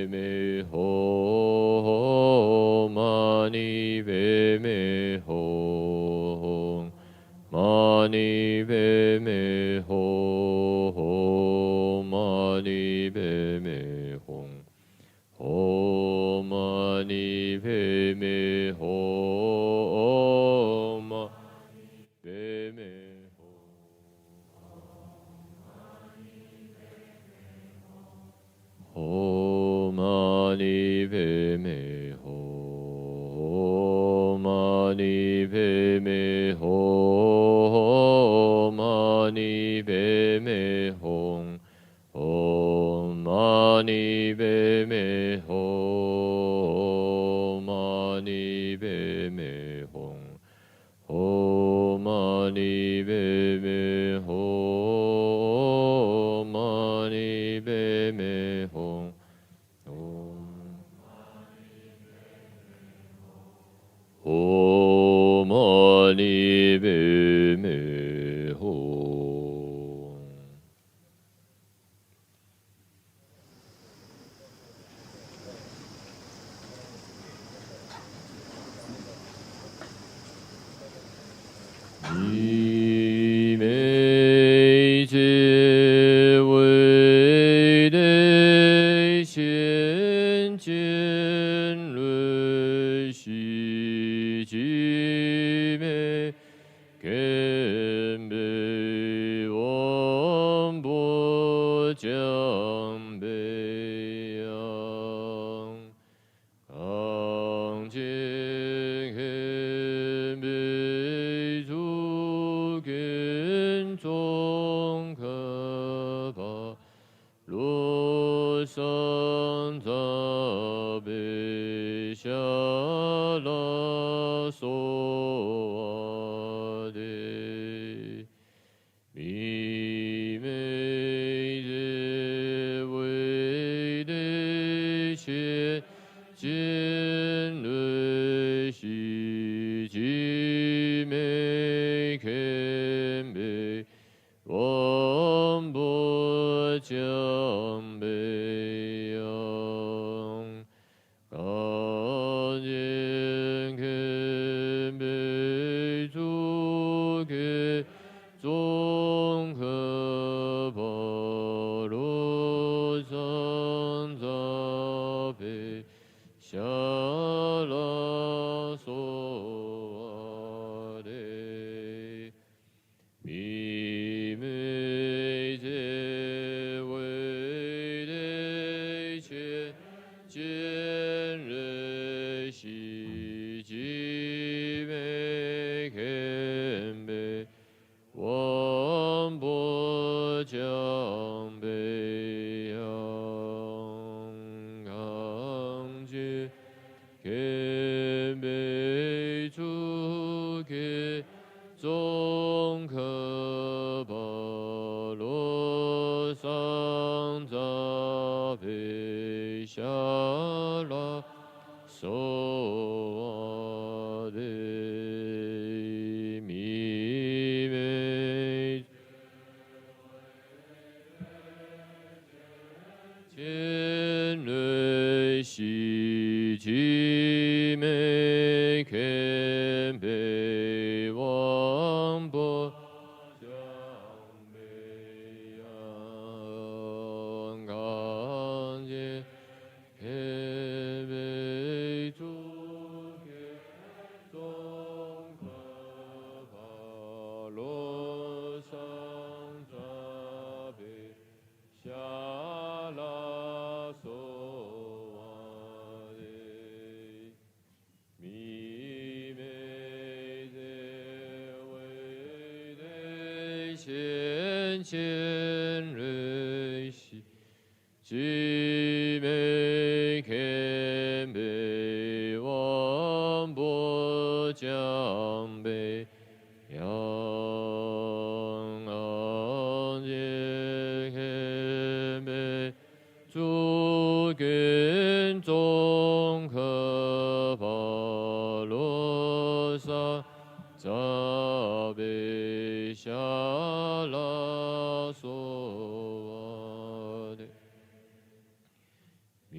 呗咪吽，玛尼呗咪吽，玛尼呗咪吽，玛尼呗咪吽，吽玛尼呗咪吽，玛呗咪吽。吽玛尼呗咪吽，玛尼呗咪吽，玛尼呗咪吽，吽玛尼呗咪吽，玛尼呗咪吽，吽玛尼呗咪吽，玛尼呗咪吽。吽玛尼呗咪吽。以昧戒为内先见论悉寂昧根本王波将北洋康健根本诸根中可巴罗桑扎贝夏拉梭瓦帝弥昧戒为内先见论悉寂昧根本王波将北洋康健根本诸根中可巴罗桑扎贝夏拉梭瓦帝弥昧戒为内先见论悉寂昧根本王波将北洋康健根本诸根中可巴罗桑扎贝夏拉梭瓦帝弥昧见论悉寂昧根本王波将北洋康健根本诸根中可巴罗桑扎贝夏拉梭瓦帝弥昧戒为内先见论悉寂昧根本王波将北洋康健根本诸根中可巴罗桑扎贝夏拉梭瓦帝弥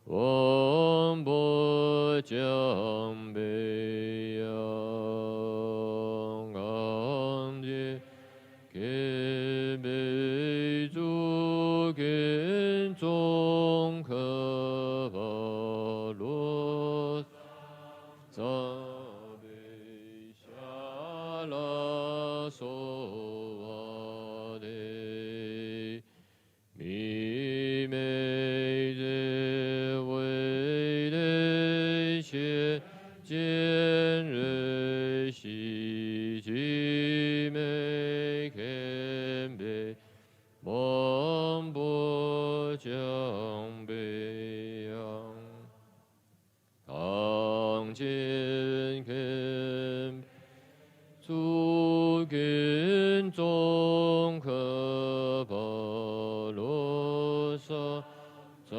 王不将北洋安界给北诸根中可巴罗萨北夏拉娑瓦帝弥美日为的切见日西吉美堪贝王不将北洋当见堪诸根中可巴罗萨萨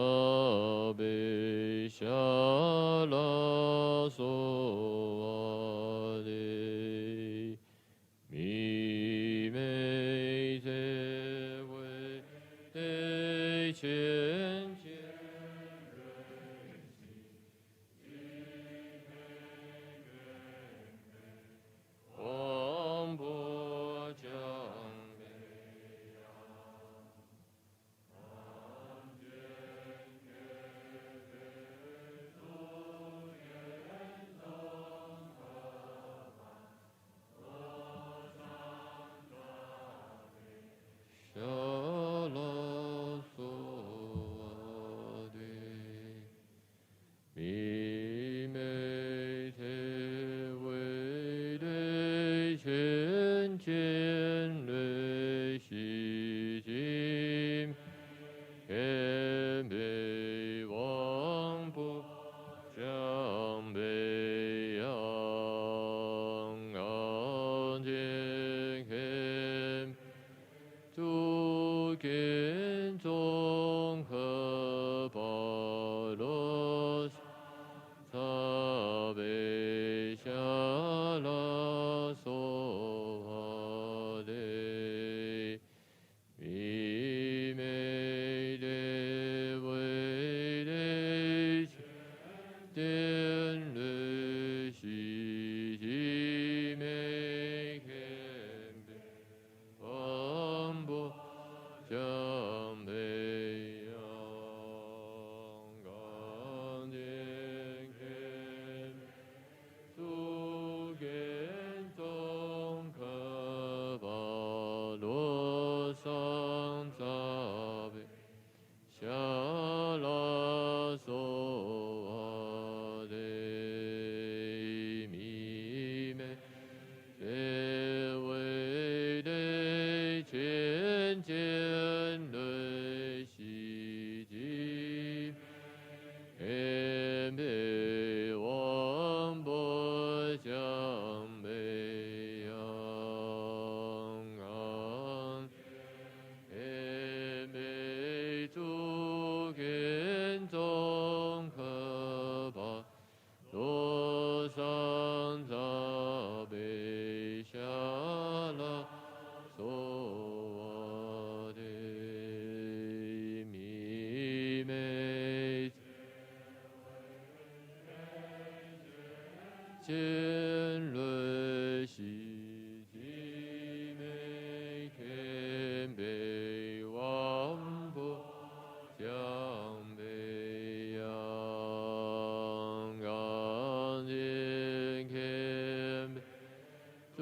贝夏拉娑瓦帝弥美则为得千千王不将夏拉娑瓦帝弥美则为得千千瑞西金堪贝王不将北洋安见堪诸根中可巴罗萨贝夏拉娑瓦帝弥美的为的天日西吉美堪贝王不将北洋安见堪诸根中可巴罗桑萨贝夏拉娑瓦帝弥美则为得千千瑞西吉堪贝王不将北洋安堪贝诸根中可巴罗桑萨贝夏拉娑瓦帝弥美见瑞西吉美堪贝王不将北洋安见堪贝诸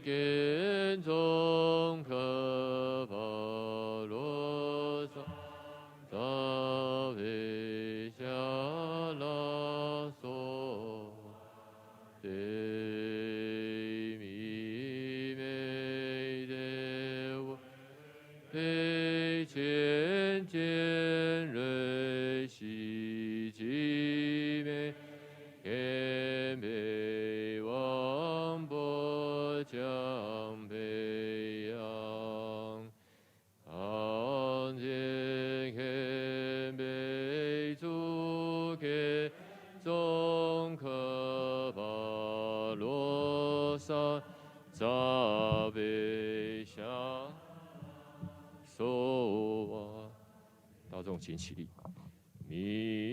根中可巴罗萨萨贝夏拉娑帝弥美的为千千瑞西吉美堪贝王不将北洋安见堪贝诸根中可巴罗萨萨贝夏娑瓦。大众请起立。弥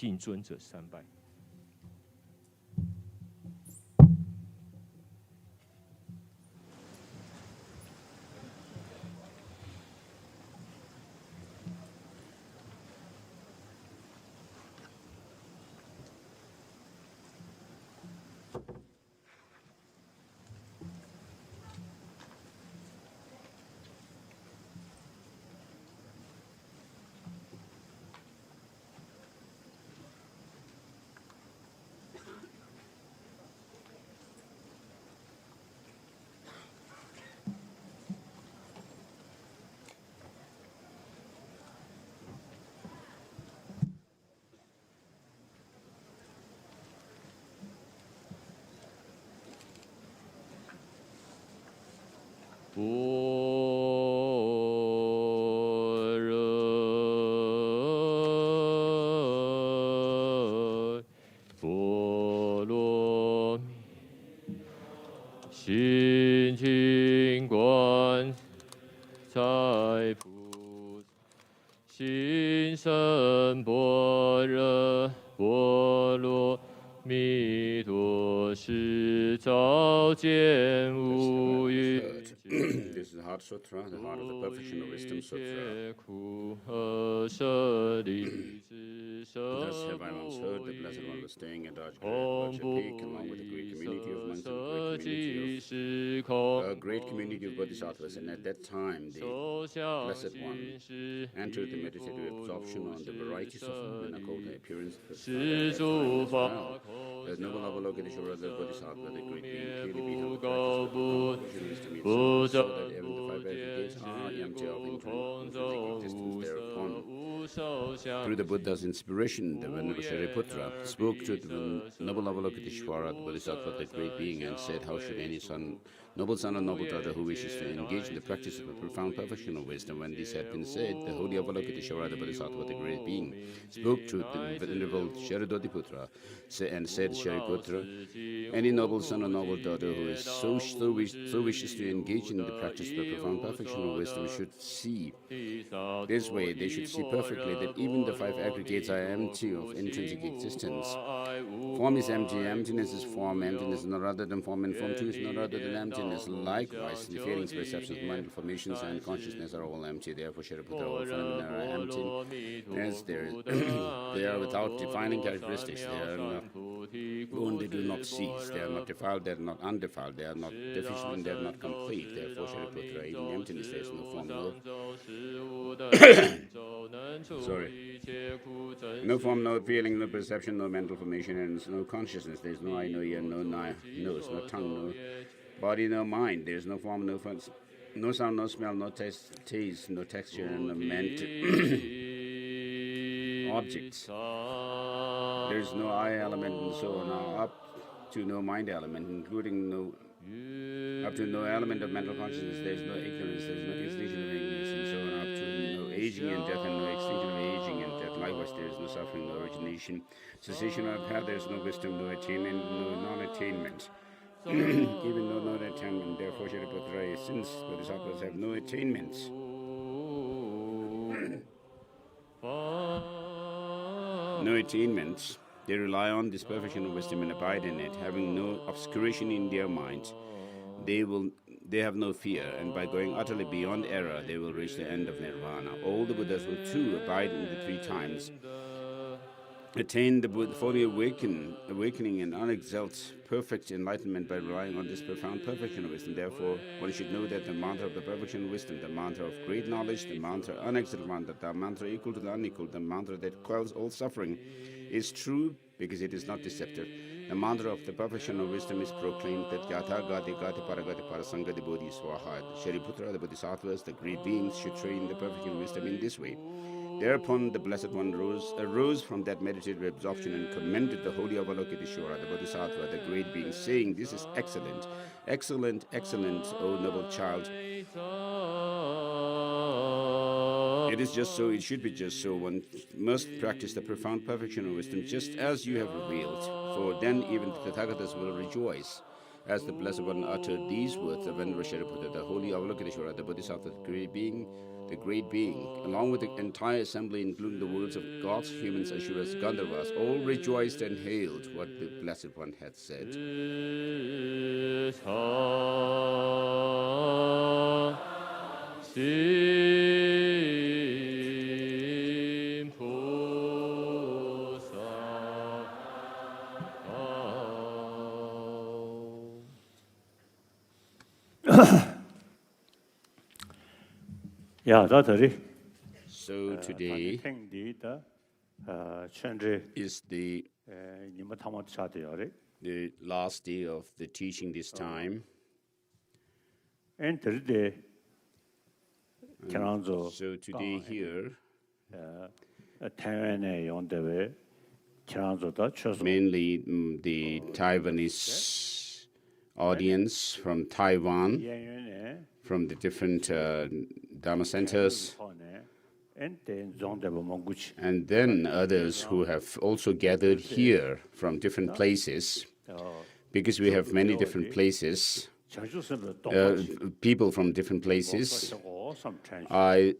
敬尊者三拜。波罗蜜，心经观在菩心生般若波罗蜜多时，照见五蕴。This is the Heart Sutra, the Heart of the Perfection of Wisdom Sutra. Thus have I once heard the Blessed One was staying at Rajgir Peak along with a great community of monks and a great community of Bodhisattvas, and at that time the Blessed One entered the meditative absorption on the varieties of phenomena called the appearance of the well. The noble Avalokiteshvara, the Bodhisattva, the great being, clearly beheld the practice of wisdom itself, so that even the five aggregates are empty of intrinsic existence thereupon. Through the Buddha's inspiration, the Venerable Shariputra spoke to the noble Avalokiteshvara, the Bodhisattva, the great being, and said, how should any noble son or noble daughter who wishes to engage in the practice of a profound perfection of wisdom? When this had been said, the holy Avalokiteshvara, the Bodhisattva, the great being, spoke to the Venerable Sharadodiputra and said, Shariputra, any noble son or noble daughter who is so wishes to engage in the practice of the profound perfection of wisdom should see. This way, they should see perfectly that even the five aggregates are empty of intrinsic existence. Form is empty, emptiness is form, emptiness is not other than form, and form too is not other than emptiness. Likewise, the feelings, perceptions, mental formations, and consciousness are all empty. Therefore, Shariputra, all phenomena are empty. As they are without defining characteristics. They do not cease. They are not defiled. They are not undefiled. They are not deficient. They are not complete. Therefore, Shariputra, even in emptiness, there is no form, no form, no feeling, no perception, no mental formation, and no consciousness. There is no eye, no ear, no nose, no tongue, no body, no mind. There is no form, no sound, no smell, no taste, no texture, and no mental objects. There is no I element, and so on, up to no mind element, including up to no element of mental consciousness. There is no ignorance, there is no extinction of ignorance, and so on, up to no aging and death, and no extinction of aging and death. Likewise, there is no suffering, no origination, cessation of path. There is no wisdom, no attainment, no non-attainment. Even no non-attainment. Therefore, Shariputra, since Bodhisattvas have no attainments, they rely on this perfection of wisdom and abide in it, having no obscuration in their minds. They have no fear, and by going utterly beyond error, they will reach the end of nirvana. All the Buddhas will too abide in the three times, attain the fully awakening and unexalt perfect enlightenment by relying on this profound perfection of wisdom. Therefore, one should know that the mantra of the perfection of wisdom, the mantra of great knowledge, the mantra unexalted mantra, the mantra equal to the unequal, the mantra that quells all suffering, is true because it is not deceptive. The mantra of the perfection of wisdom is proclaimed that Yatha Gati Gati Paragati Parasangati Bodhi Swaha. Shariputra, the Bodhisattvas, the great beings, should train the perfection of wisdom in this way. Thereupon the Blessed One arose from that meditative absorption and commended the holy Avalokiteshvara, the Bodhisattva, the great being, saying, this is excellent, excellent, excellent, O noble child. It is just so, it should be just so. One must practice the profound perfection of wisdom just as you have revealed, for then even the Tathagatas will rejoice. As the Blessed One uttered these words, the Venerable Shariputra, the holy Avalokiteshvara, the Bodhisattva, the great being, the great being, along with the entire assembly, including the worlds of gods, humans, asuras, Gandharvas, all rejoiced and hailed what the Blessed One had said. So today is the last day of the teaching this time. So today here, mainly the Taiwanese audience from Taiwan, from the different Dharma centers, and then others who have also gathered here from different places, because we have many different places, people from different places. I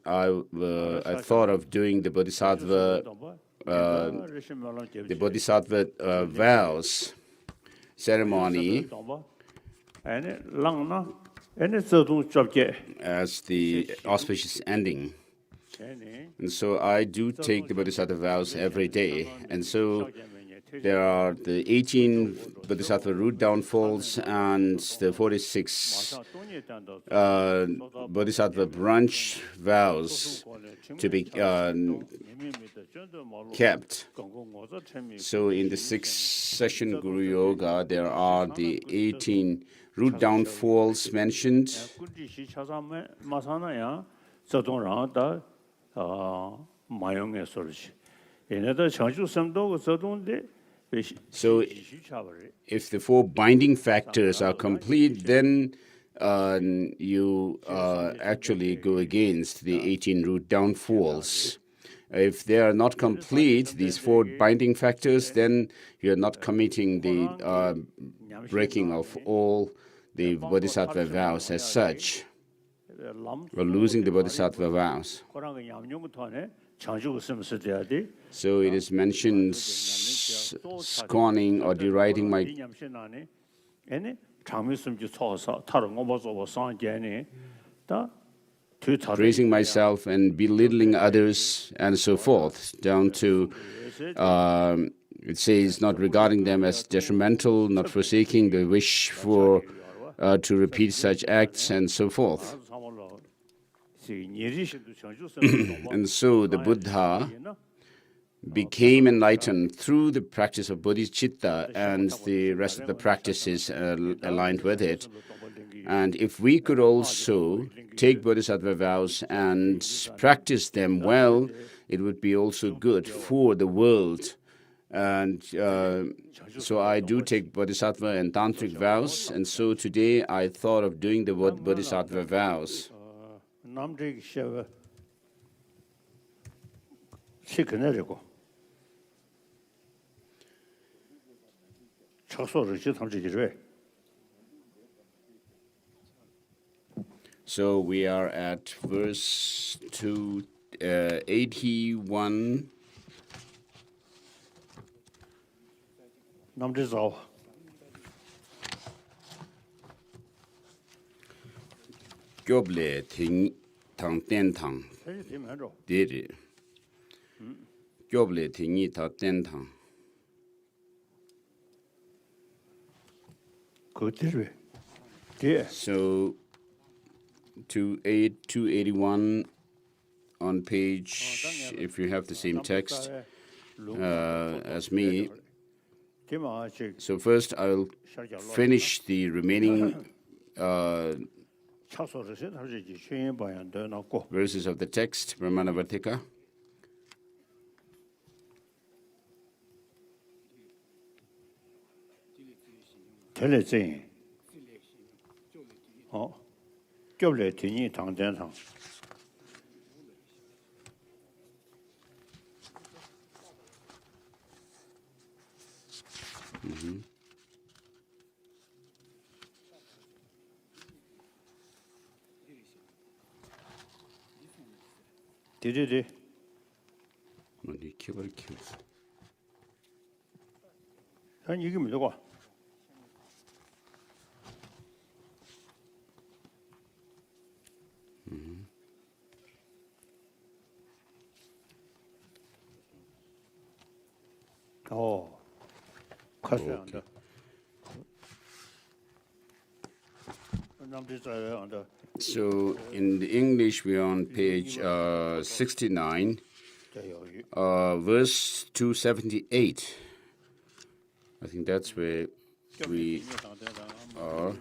thought of doing the Bodhisattva vows ceremony as the auspicious ending. And so I do take the Bodhisattva vows every day. And so there are the 18 Bodhisattva root downfalls and the 46 Bodhisattva branch vows to be kept. So in the 6th session Guru Yoga, there are the 18 root downfalls mentioned. So if the 4 binding factors are complete, then you actually go against the 18 root downfalls. If they are not complete, these 4 binding factors, then you are not committing the breaking of all the Bodhisattva vows as such, or losing the Bodhisattva vows. So it is mentioned scorning or deriding my praising myself and belittling others and so forth, down to it says not regarding them as detrimental, not forsaking the wish for to repeat such acts and so forth. And so the Buddha became enlightened through the practice of Bodhichitta and the rest of the practices aligned with it. And if we could also take Bodhisattva vows and practice them well, it would be also good for the world. And so I do take Bodhisattva and Tantric vows, and so today I thought of doing the Bodhisattva vows. So we are at verse 281. Gyoble ting tang ten tang. Diri. Gyoble tingi ta ten tang. So 281 on page, if you have the same text as me. So first I'll finish the remaining verses of the text, Brahmanavartika. 디디디. 어디 키워버리켜. 아니 이게 뭐고? Okay. So in the English, we're on page 69, verse 278. I think that's where we are.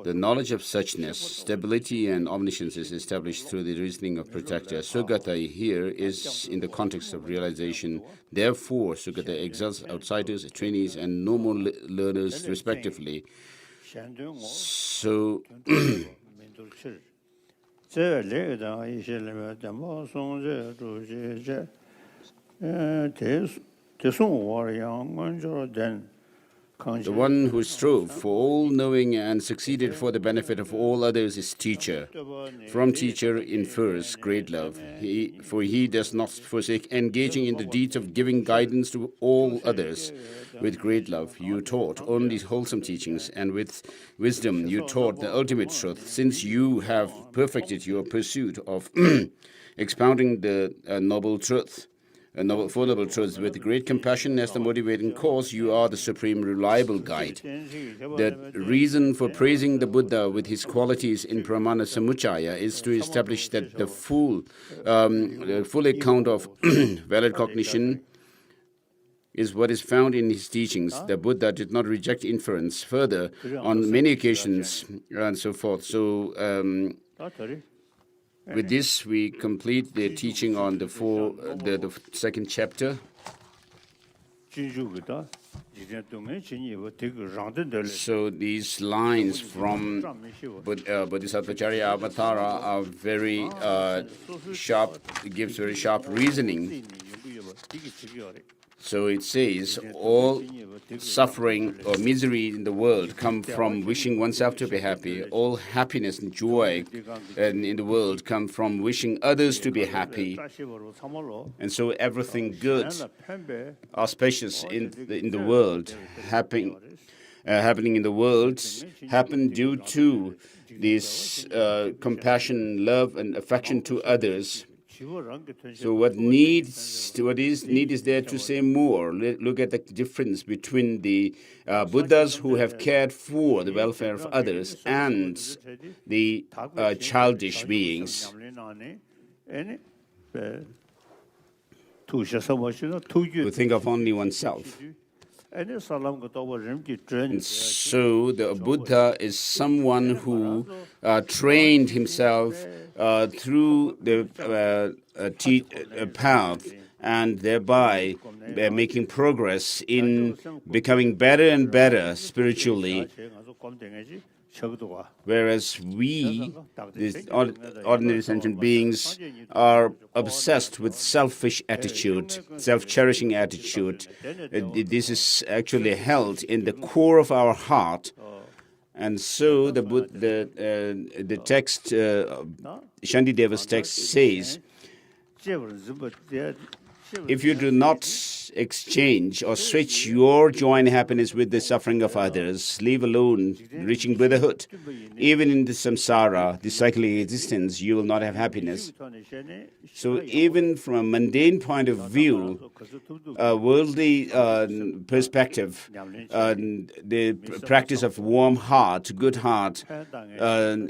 The knowledge of suchness, stability, and omniscience is established through the reasoning of protector. Sugata here is in the context of realization. Therefore, Sugata exalts outsiders, trainees, and normal learners respectively. So, the one who strove for all-knowing and succeeded for the benefit of all others is teacher. From teacher infers great love, for he does not forsake engaging in the deeds of giving guidance to all others. With great love, you taught only wholesome teachings, and with wisdom, you taught the ultimate truth, since you have perfected your pursuit of expounding the noble truth. Four Noble Truths. With great compassion as the motivating cause, you are the supreme reliable guide. The reason for praising the Buddha with his qualities in Pramana Samuchaya is to establish that the full account of valid cognition is what is found in his teachings. The Buddha did not reject inference. Further, on many occasions, and so forth. So, with this, we complete the teaching on the second chapter. So these lines from Bodhisattva Avatara are very sharp, it gives very sharp reasoning. So it says, all suffering or misery in the world come from wishing oneself to be happy. All happiness and joy in the world come from wishing others to be happy. And so everything good, auspicious in the world, happening in the world, happen due to this compassion, love, and affection to others. So what is need is there to say more. Look at the difference between the Buddhas who have cared for the welfare of others and the childish beings. Who think of only oneself. And so the Buddha is someone who trained himself through the path, and thereby making progress in becoming better and better spiritually. Whereas we, these ordinary sentient beings, are obsessed with selfish attitude, self-cherishing attitude. This is actually held in the core of our heart. And so the text, Shantideva's text says, if you do not exchange or switch your joy and happiness with the suffering of others, leave alone reaching Buddhahood, even in the samsara, the cyclic existence, you will not have happiness. So even from a mundane point of view, a worldly perspective, the practice of warm heart, good heart,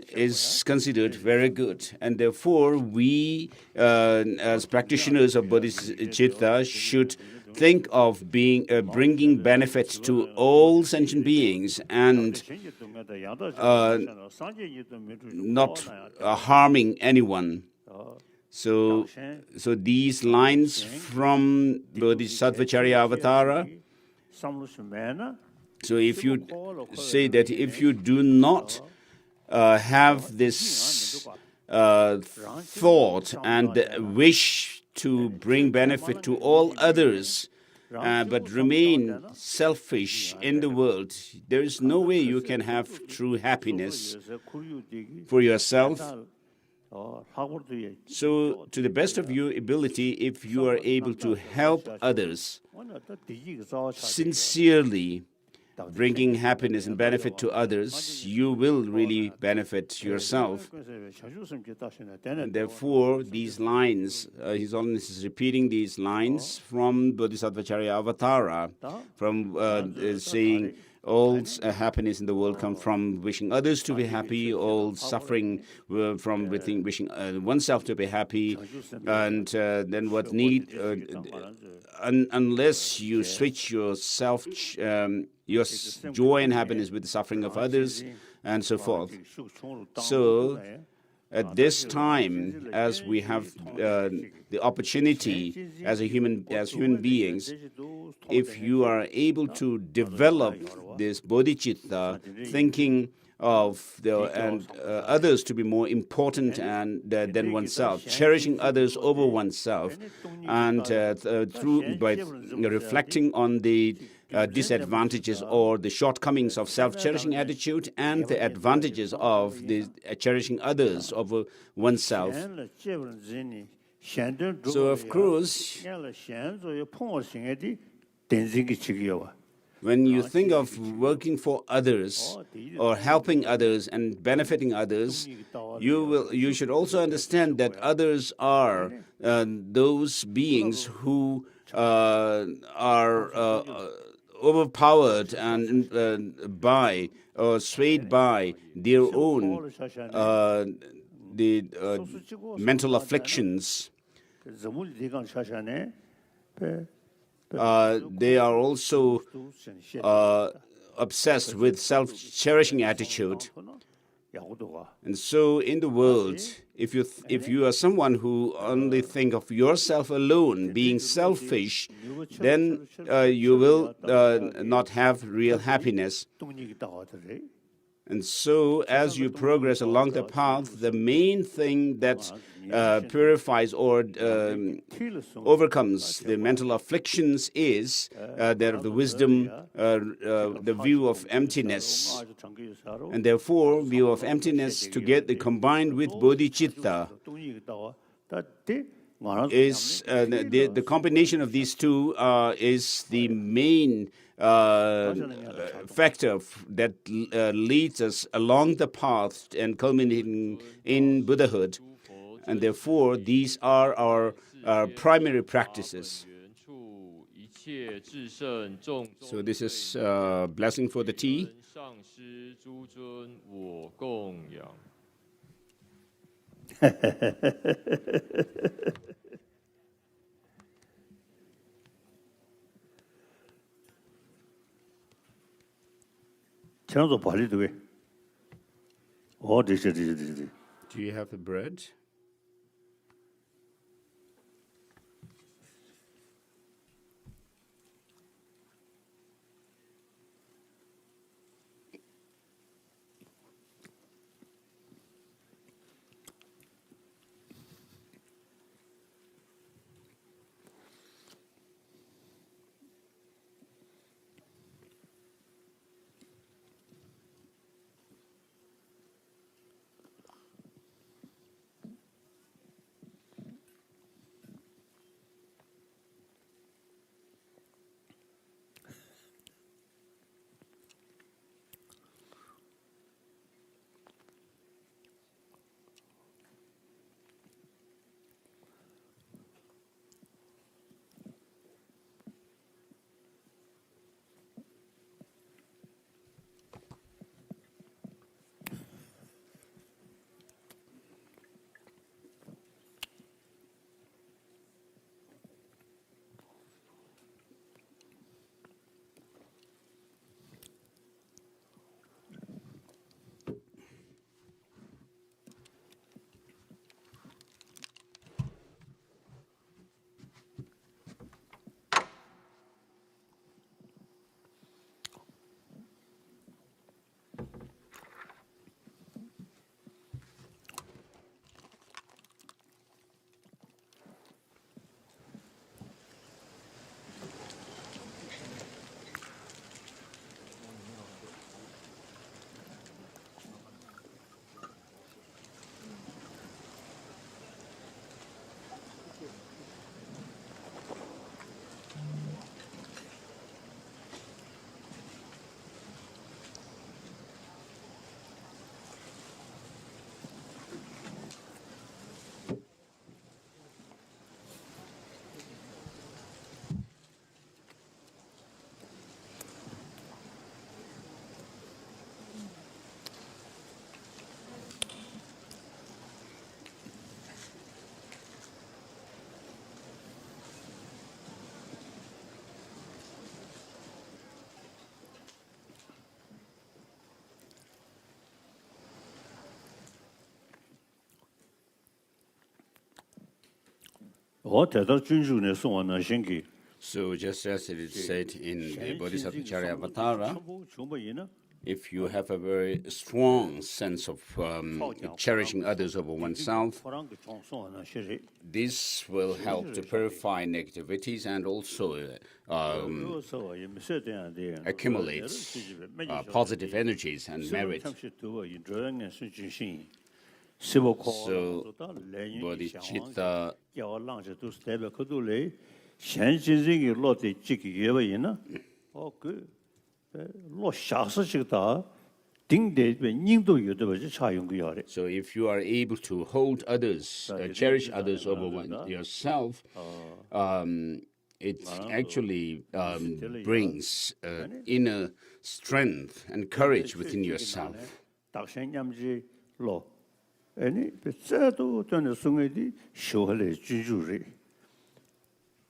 is considered very good. And therefore, we, as practitioners of Bodhichitta, should think of bringing benefit to all sentient beings and not harming anyone. So these lines from Bodhisattva Avatara. So if you say that if you do not have this thought and wish to bring benefit to all others, but remain selfish in the world, there is no way you can have true happiness for yourself So, to the best of your ability, if you are able to help others sincerely, bringing happiness and benefit to others, you will really benefit yourself. And therefore, these lines, His Holiness is repeating these lines from Bodhisattva Avatara, from saying, all happiness in the world comes from wishing others to be happy, all suffering from wishing oneself to be happy, and then what need, unless you switch your joy and happiness with the suffering of others, and so forth. So, at this time, as we have the opportunity as human beings, if you are able to develop this bodhicitta, thinking of others to be more important than oneself, cherishing others over oneself, and by reflecting on the disadvantages or the shortcomings of self-cherishing attitude and the advantages of the cherishing others over oneself. So, of course, when you think of working for others or helping others and benefiting others, you should also understand that others are those beings who are overpowered and by or swayed by their own mental afflictions. They are also obsessed with self-cherishing attitude. And so in the world, if you are someone who only think of yourself alone, being selfish, then you will not have real happiness. And so as you progress along the path, the main thing that purifies or overcomes the mental afflictions is that of the wisdom, the view of emptiness. And therefore, view of emptiness together combined with bodhicitta is the combination of these two is the main factor that leads us along the path and culminating in Buddhahood. And therefore, these are our primary practices. So this is blessing for the tea. Do you have the bread? So just as it is said in the Bodhisattva Charyavatara, if you have a very strong sense of cherishing others over oneself, this will help to purify negativities and also accumulate positive energies and merit. So, Bodhichitta so if you are able to hold others, cherish others over yourself, it actually brings inner strength and courage within yourself.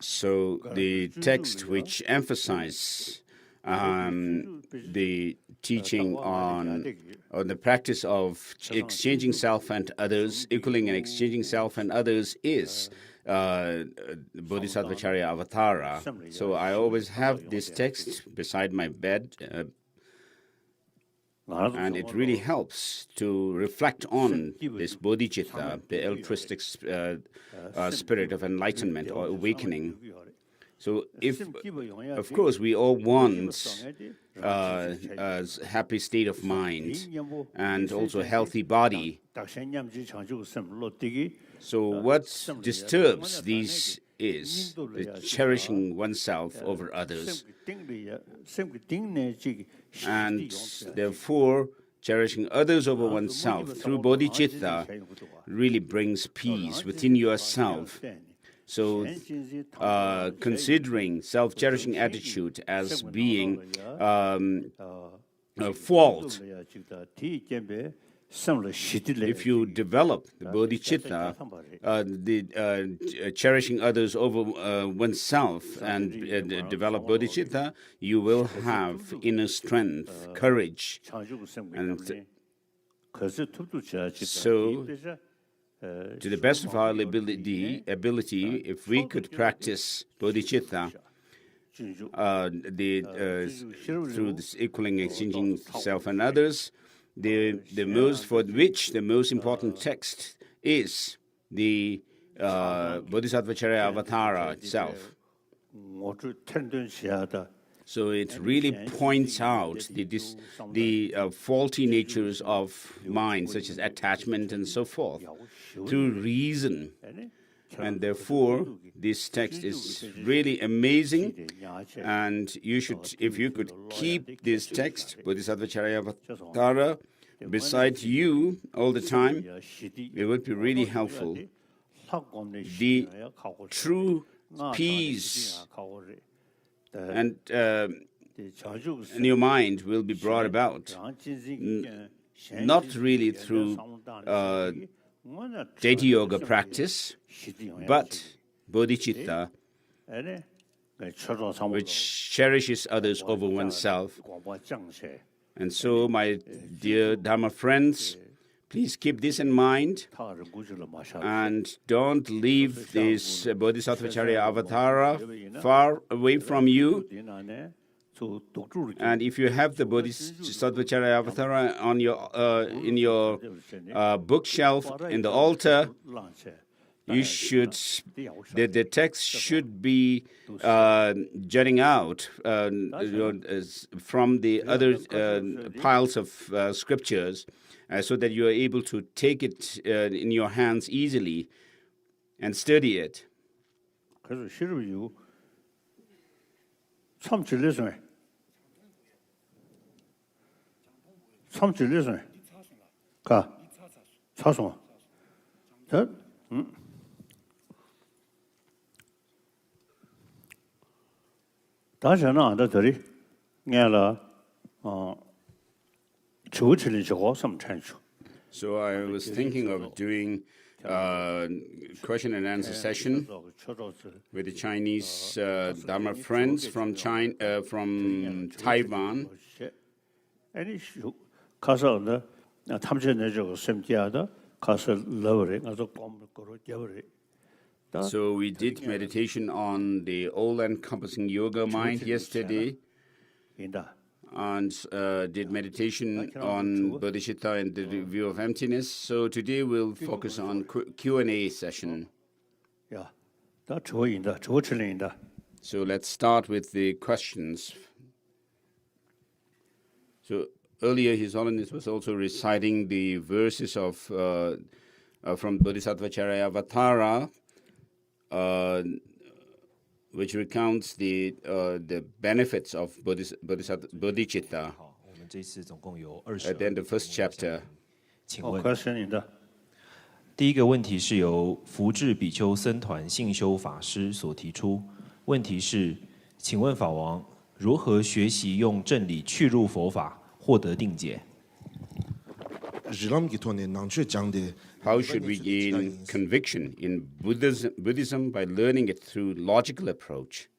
So the text which emphasizes the teaching on the practice of exchanging self and others, equaling and exchanging self and others is Bodhisattva Charyavatara. So I always have this text beside my bed, and it really helps to reflect on this bodhicitta, the altruistic spirit of enlightenment or awakening. So of course, we all want a happy state of mind and also a healthy body. So what disturbs these is the cherishing oneself over others. And therefore, cherishing others over oneself through bodhicitta really brings peace within yourself. So considering self-cherishing attitude as being a fault, if you develop the bodhicitta, cherishing others over oneself and develop bodhicitta, you will have inner strength, courage. And so, to the best of our ability, if we could practice bodhicitta through this equaling, exchanging self and others, the most important text is the Bodhisattva Charyavatara itself. So it really points out the faulty natures of mind, such as attachment and so forth, through reason. And therefore, this text is really amazing, and you should, if you could keep this text, Bodhisattva Charyavatara, beside you all the time, it would be really helpful. The true peace and in your mind will be brought about, not really through Deity Yoga practice, but bodhicitta, which cherishes others over oneself. And so, my dear Dharma friends, please keep this in mind and don't leave this Bodhisattva Charyavatara far away from you. And if you have the Bodhisattva Charyavatara on in your bookshelf in the altar, you should the text should be jutting out from the other piles of scriptures, so that you are able to take it in your hands easily and study it. So I was thinking of doing question and answer session with the Chinese Dharma friends from Taiwan. So we did meditation on the all-encompassing yoga mind yesterday, and did meditation on Bodhichitta and the view of emptiness. So today we'll focus on Q&A session. So let's start with the questions. So earlier His Holiness was also reciting the verses of from Bodhisattva Charyavatara, which recounts the benefits of Bodhichitta at the end of the first chapter. 第一个问题是由福智比丘僧团信修法师所提出，问题是，请问法王，如何学习用正理去入佛法，获得定解？ How should we gain conviction in Buddhism by learning it through logical approach?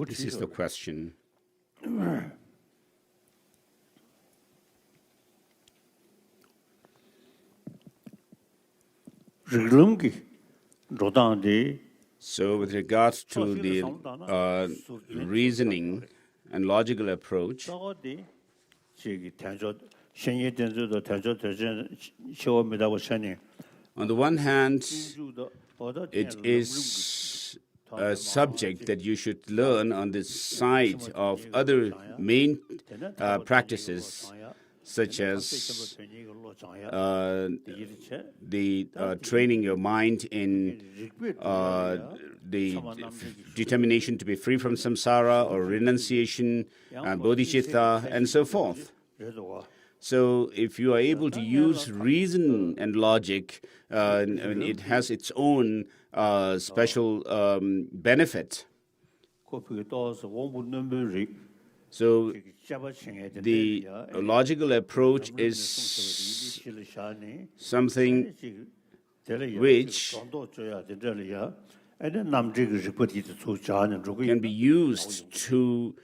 This is the question. So with regards to the reasoning and logical approach, on the one hand, it is a subject that you should learn on the side of other main practices, such as the training your mind in the determination to be free from samsara, or renunciation, bodhicitta, and so forth. So if you are able to use reason and logic, it has its own special benefit. So the logical approach is something which can be used to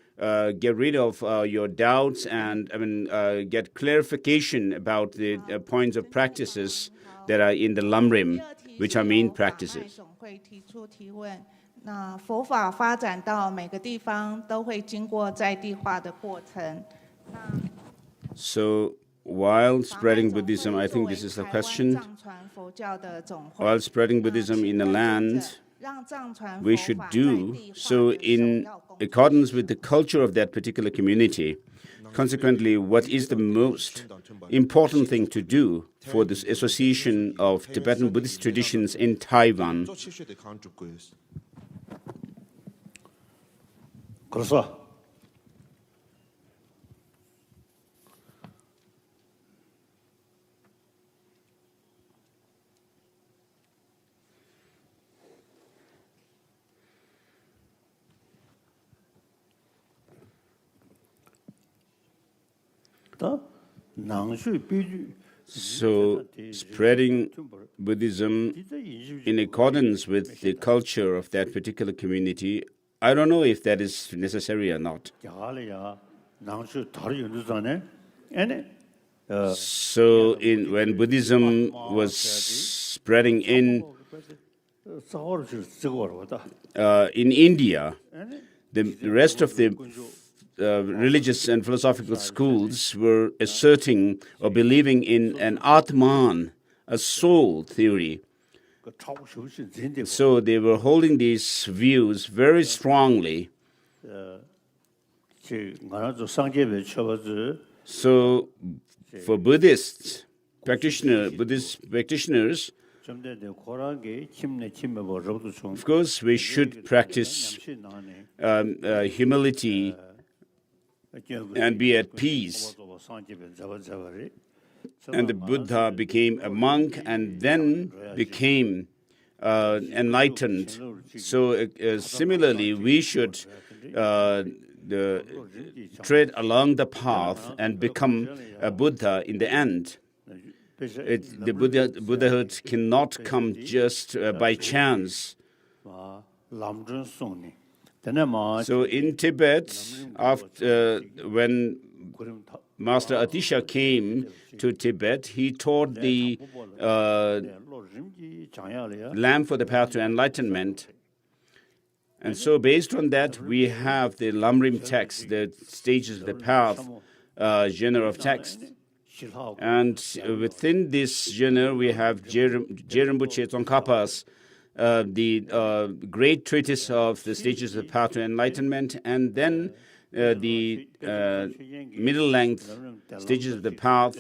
get rid of your doubts and get clarification about the points of practices that are in the Lamrim, which are main practices. 那佛法发展到每个地方都会经过在地化的过程。So while spreading Buddhism, I think this is the question. While spreading Buddhism in the land, we should do so in accordance with the culture of that particular community. Consequently, what is the most important thing to do for this association of Tibetan Buddhist traditions in Taiwan? So, spreading Buddhism in accordance with the culture of that particular community, I don't know if that is necessary or not. So, when Buddhism was spreading in India, the rest of the religious and philosophical schools were asserting or believing in an Atman, a soul theory. So they were holding these views very strongly. So for Buddhist practitioners, of course, we should practice humility and be at peace. And the Buddha became a monk and then became enlightened. So similarly, we should tread along the path and become a Buddha in the end. The Buddhahood cannot come just by chance. So in Tibet, when Master Atisha came to Tibet, he taught the lamp for the path to enlightenment. And so based on that, we have the Lamrim text, the stages of the path, genre of text. And within this genre, we have Rinpoche Tsongkhapa's, the great treatise of the stages of the path to enlightenment, and then the middle length stages of the path,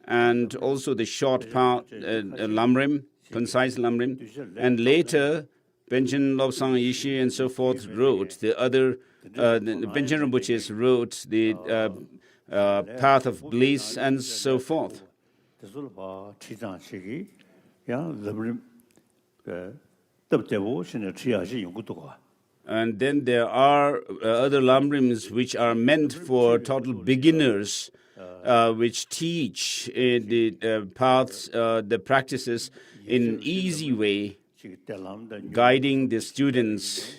and also the short path, Lamrim, concise Lamrim, and later Benjen Lobsang Yishi and so forth wrote the other, Benjen Rinpoche wrote the path of bliss and so forth. And then there are other lamrims which are meant for total beginners, which teach the paths, the practices in easy way, guiding the students.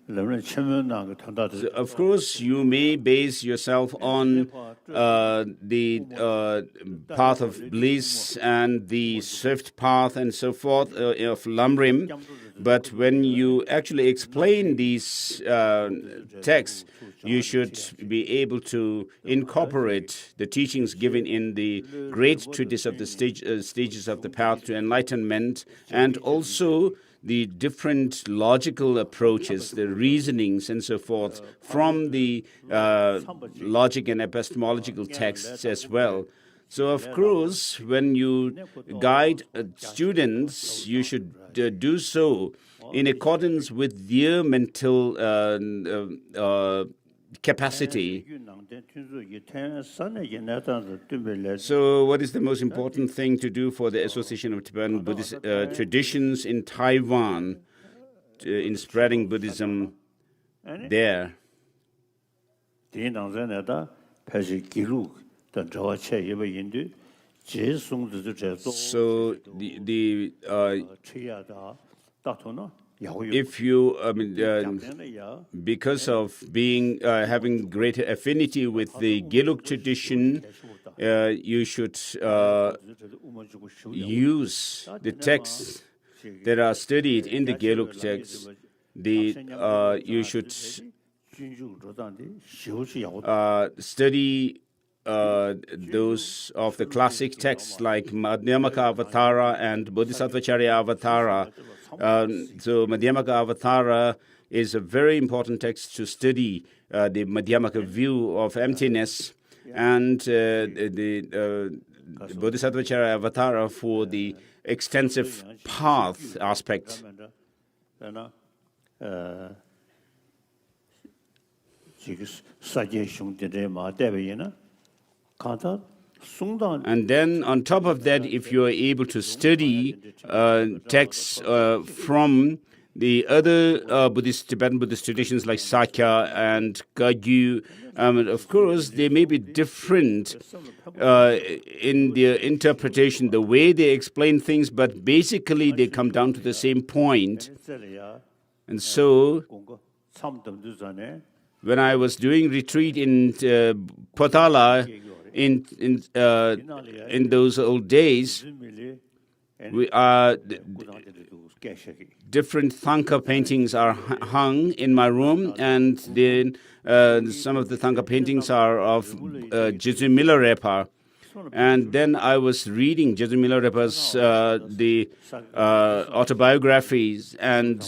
So of course, you may base yourself on the path of bliss and the swift path and so forth of Lamrim, but when you actually explain these texts, you should be able to incorporate the teachings given in the great treatise of the stages of the path to enlightenment, and also the different logical approaches, the reasonings and so forth from the logic and epistemological texts as well. So of course, when you guide students, you should do so in accordance with their mental capacity. So what is the most important thing to do for the Association of Tibetan Buddhist Traditions in Taiwan in spreading Buddhism there? So if you, because of being having greater affinity with the Gelug tradition, you should use the texts that are studied in the Gelug text. You should study those of the classic texts like Madhyamaka Avatara and Bodhisattva Avatara. So Madhyamaka Avatara is a very important text to study the Madhyamaka view of emptiness, and the Bodhisattva Avatara for the extensive path aspect. And then on top of that, if you are able to study texts from the other Tibetan Buddhist traditions like Sakya and Kagyu, of course, they may be different in their interpretation, the way they explain things, but basically they come down to the same point. And so, when I was doing retreat in Potala, in those old days, different Thangka paintings are hung in my room, and then some of the Thangka paintings are of Jesu Milarepa. And then I was reading Jesu Milarepa's the autobiographies, and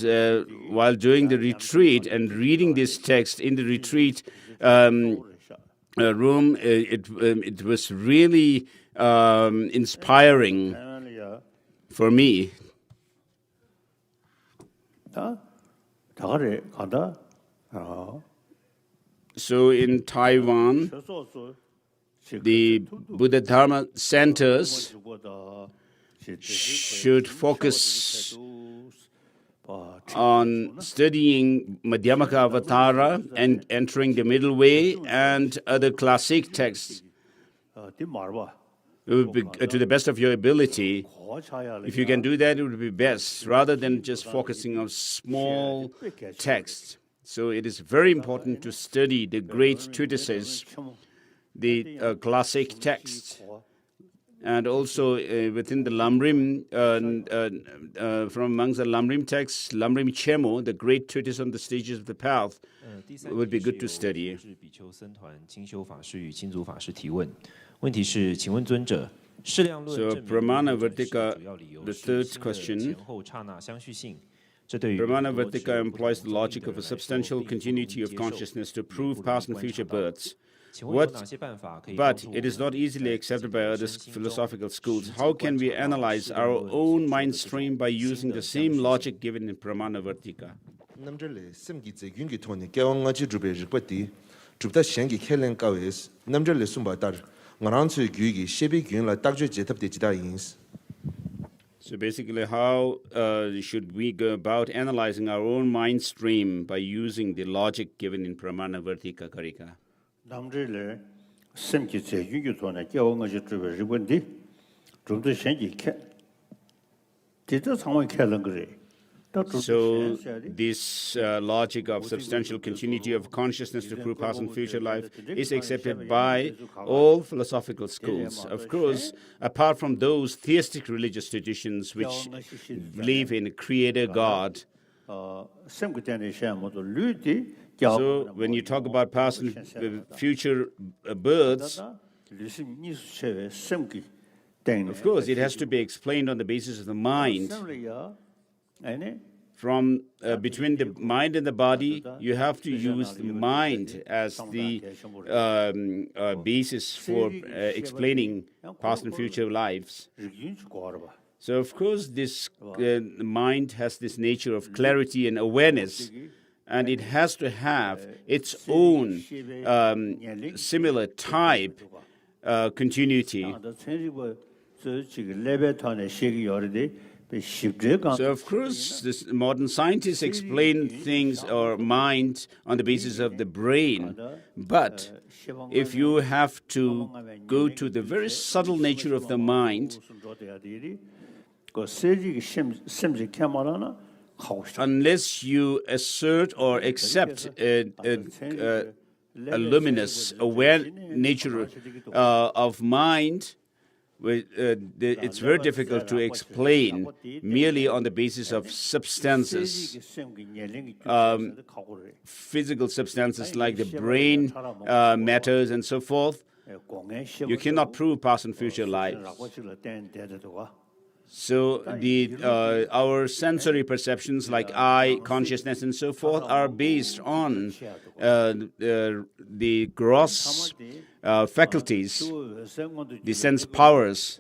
while doing the retreat and reading this text in the retreat room, it was really inspiring for me. So in Taiwan, the Buddha Dharma centers should focus on studying Madhyamaka Avatara and entering the middle way and other classic texts to the best of your ability. If you can do that, it would be best, rather than just focusing on small texts. So it is very important to study the great treatises, the classic texts, And also within the Lamrim, from amongst the Lamrim texts, Lamrim Chemo, the great treatise on the stages of the path, would be good to study. 比丘僧团清修法师与亲族法师提问，问题是，请问尊者，适量论 So 证明 Pramana 论证 Vartika, 是主要理由 the 是 third 心的 question. 前后刹那相续性。这对于 Pramana 多持 Vartika 不同 employs the 宗义 logic 的 of a 人来说 substantial 并不容易 continuity of 接受 consciousness to 也不 prove 容易 past and 观察 future 到 births. 请问有 What- 哪些办法可以帮 But 助 it is 我 not 们 easily 在 accepted 自己 by 的 other 身心中 philosophical schools. 实际 How can 观 we 察到 analyze 适 our 量论 own 所说的 mind 这种 stream by 新 using 的 the 相 same 续性 logic given in Pramana Vartika? 남절레 샘기 제균기 토니 깨왕가지 주베 리quati 주부터 생기 켈렌 까웨스 남절레 숨바다 ngaransu gyugi shebi gyun la takje jetap de jida ins. So basically, how should we go about analyzing our own mind stream by using the logic given in Pramana Vartika Karika? 남들을 semki 제규규 돈에 깨워가지 주베 리본디 좀더 생기 캐 디저 상황 캐는 그래. So this logic of substantial continuity of consciousness to prove past and future life is accepted by all philosophical schools. Of course, apart from those theistic religious traditions which believe in a creator God. So when you talk about past and future births, of course, it has to be explained on the basis of the mind. From between the mind and the body, you have to use the mind as the basis for explaining past and future lives. So, of course, this mind has this nature of clarity and awareness, and it has to have its own similar type continuity. So, of course, this modern scientists explain things or mind on the basis of the brain. But if you have to go to the very subtle nature of the mind, unless you assert or accept a luminous, aware nature of mind, it's very difficult to explain merely on the basis of substances, physical substances like the brain matters and so forth. You cannot prove past and future lives. So our sensory perceptions like eye, consciousness and so forth are based on the gross faculties, the sense powers.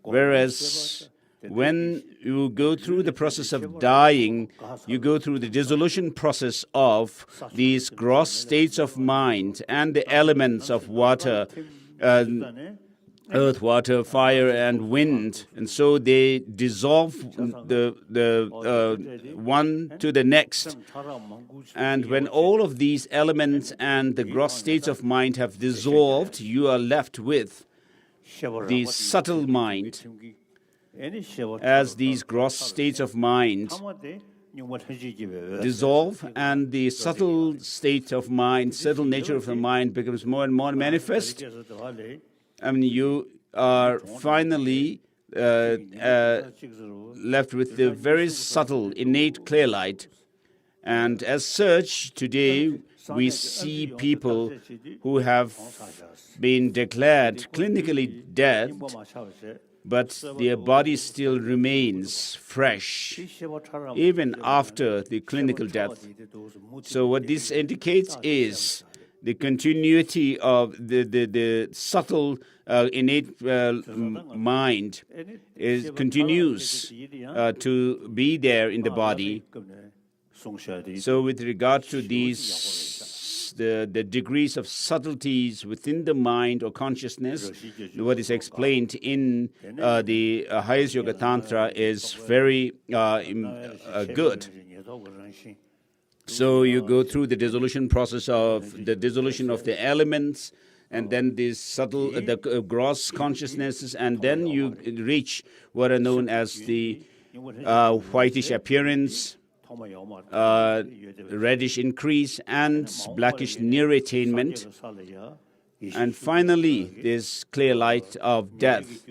Whereas when you go through the process of dying, you go through the dissolution process of these gross states of mind and the elements of water, earth, water, fire, and wind, and so they dissolve the one to the next. And when all of these elements and the gross states of mind have dissolved, you are left with the subtle mind. As these gross states of mind dissolve and the subtle state of mind, subtle nature of the mind becomes more and more manifest, I mean, you are finally left with the very subtle, innate clear light. And as such, today we see people who have been declared clinically dead, but their body still remains fresh, even after the clinical death. So what this indicates is the continuity of the subtle innate mind continues to be there in the body. So with regard to these, the degrees of subtleties within the mind or consciousness, what is explained in the highest Yoga Tantra is very good. So you go through the dissolution process of the dissolution of the elements, and then the subtle, the gross consciousnesses, and then you reach what are known as the whitish appearance, reddish increase, and blackish near attainment. And finally, this clear light of death.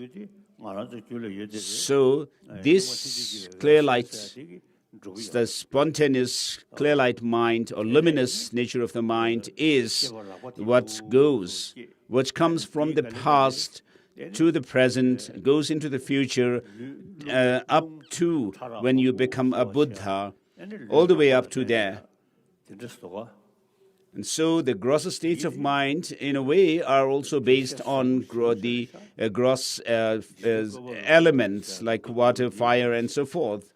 So this clear light, the spontaneous clear light mind or luminous nature of the mind is what goes, what comes from the past to the present, goes into the future, up to when you become a Buddha, all the way up to there. And so the grosser states of mind, in a way, are also based on the gross elements like water, fire, and so forth.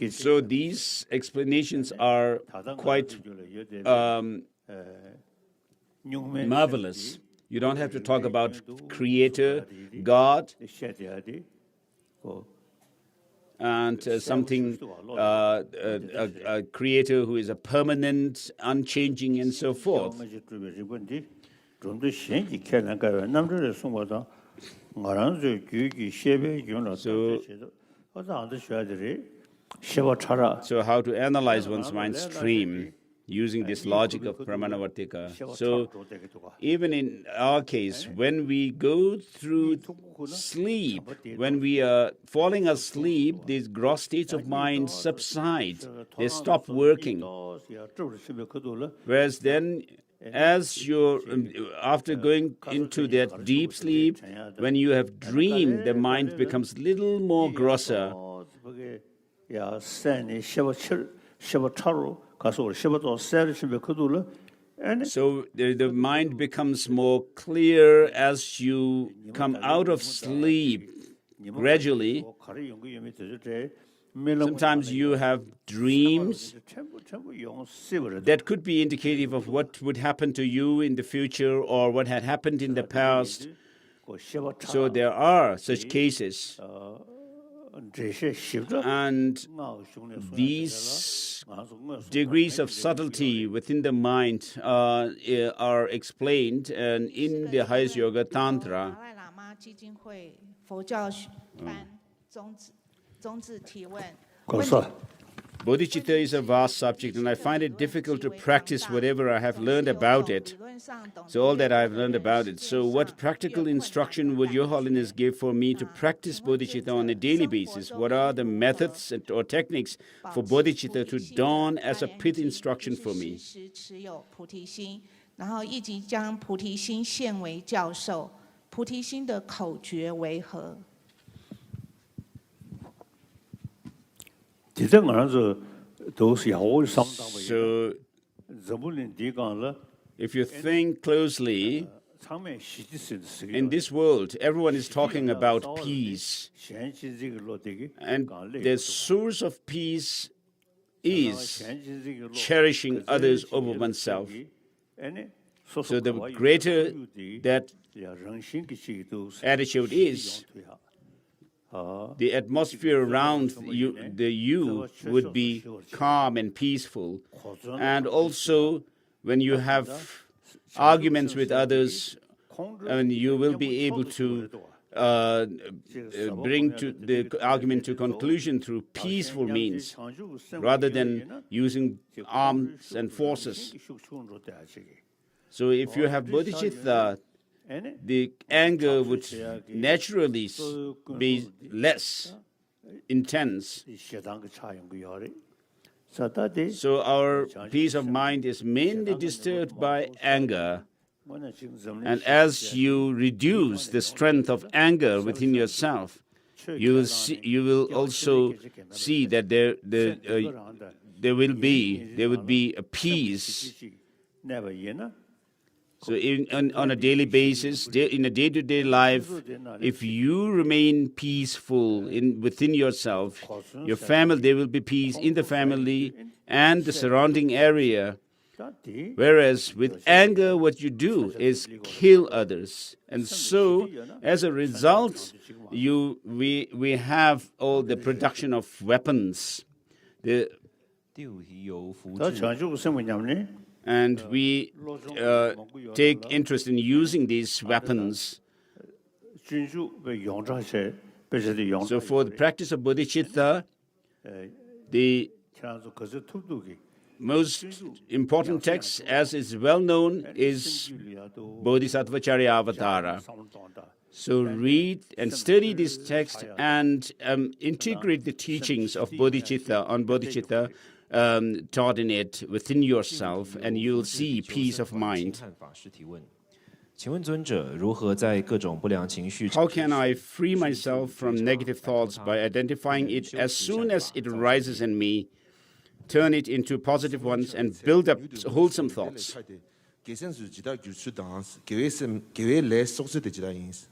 So these explanations are quite marvelous. You don't have to talk about Creator, God, and something, a Creator who is a permanent, unchanging, and so forth. So how to analyze one's mind stream using this logic of Pramanavartika. So even in our case, when we go through sleep, when we are falling asleep, these gross states of mind subside. They stop working. Whereas then, as you're after going into that deep sleep, when you have dreamed, the mind becomes a little more grosser. So the mind becomes more clear as you come out of sleep gradually. Sometimes you have dreams that could be indicative of what would happen to you in the future or what had happened in the past. So there are such cases. And these degrees of subtlety within the mind are explained in the highest yoga tantra. Bodhichitta is a vast subject, and I find it difficult to practice whatever I have learned about it. So all that I have learned about it. So what practical instruction would Your Holiness give for me to practice bodhicitta on a daily basis? What are the methods or techniques for bodhicitta to dawn as a pith instruction for me? So, if you think closely, in this world, everyone is talking about peace. And the source of peace is cherishing others over oneself. So the greater that attitude is, the atmosphere around you would be calm and peaceful. And also, when you have arguments with others, and you will be able to bring to the argument to conclusion through peaceful means, rather than using arms and forces. So if you have bodhicitta, the anger would naturally be less intense. So our peace of mind is mainly disturbed by anger. And as you reduce the strength of anger within yourself, you will also see that there would be a peace. So on a daily basis, in a day-to-day life, if you remain peaceful within yourself, your family, there will be peace in the family and the surrounding area. Whereas with anger, what you do is kill others. And so, as a result, we have all the production of weapons. And we take interest in using these weapons. So for the practice of bodhicitta, most important text, as is well known, is Bodhisattva Charyavatara. So read and study this text and integrate the teachings of Bodhichitta on Bodhichitta taught in it within yourself, and you'll see peace of mind. 请问尊者如何在各种不良情绪 How can I free myself from negative thoughts by identifying it as soon as it arises in me, turn it into positive ones, and build up wholesome thoughts? 给先是几道举出档，给为来熟悉的几道因素。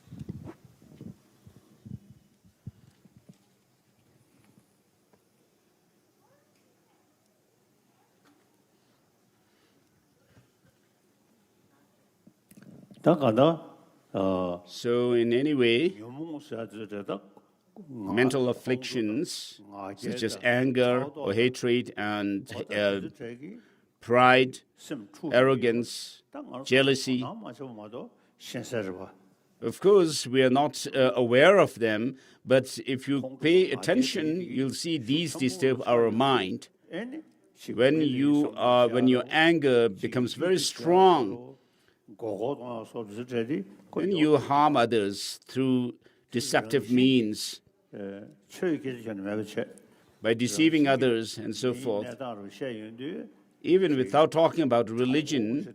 So in any way, mental afflictions such as anger or hatred and pride, arrogance, jealousy. Of course, we are not aware of them, but if you pay attention, you'll see these disturb our mind. When your anger becomes very strong, when you harm others through deceptive means, by deceiving others and so forth, even without talking about religion,